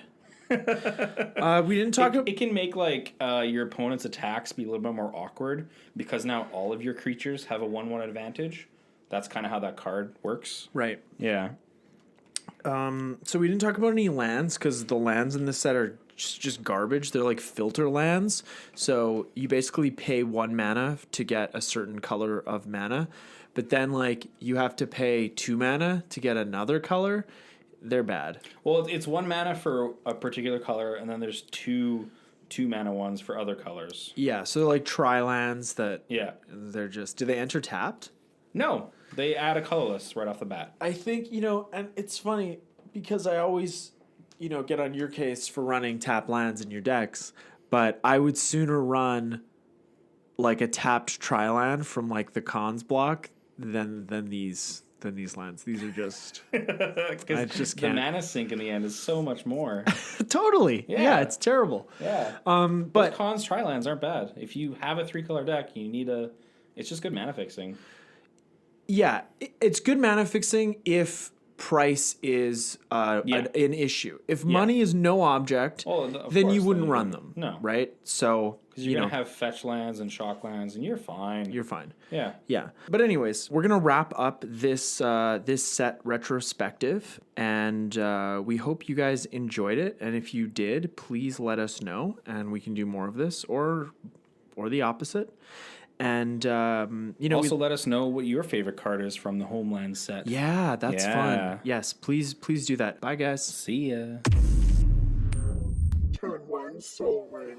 We didn't talk about... It can make like your opponent's attacks be a little bit more awkward because now all of your creatures have a 1/1 advantage. That's kind of how that card works. Right. Yeah. So we didn't talk about any lands because the lands in this set are just garbage. They're like filter lands. So you basically pay 1 mana to get a certain color of mana, but then like you have to pay 2 mana to get another color. They're bad. Well, it's 1 mana for a particular color, and then there's two mana ones for other colors. Yeah, so they're like tri-lands that Yeah. they're just... Do they enter tapped? No, they add a colorless right off the bat. I think, and it's funny because I always, get on your case for running tap lands in your decks, but I would sooner run like a tapped tri-land from like the cons block than these lands. These are just... I just can't. The mana sink in the end is so much more. Totally. Yeah, it's terrible. Yeah. But cons tri-lands aren't bad. If you have a 3-color deck, you need it's just good mana fixing. yeah, it's good mana fixing if price is an issue. If money is no object, then you wouldn't run them. No. Right? So, Because you're going to have fetch lands and shock lands, and you're fine. You're fine. Yeah. Yeah. But anyways, we're going to wrap up this this set retrospective, and we hope you guys enjoyed it. And if you did, please let us know, and we can do more of this or the opposite. And, also let us know what your favorite card is from the Homelands set. Yeah, that's fun. Yes, please do that. Bye, guys. See ya. Turn 1 Soul Ring.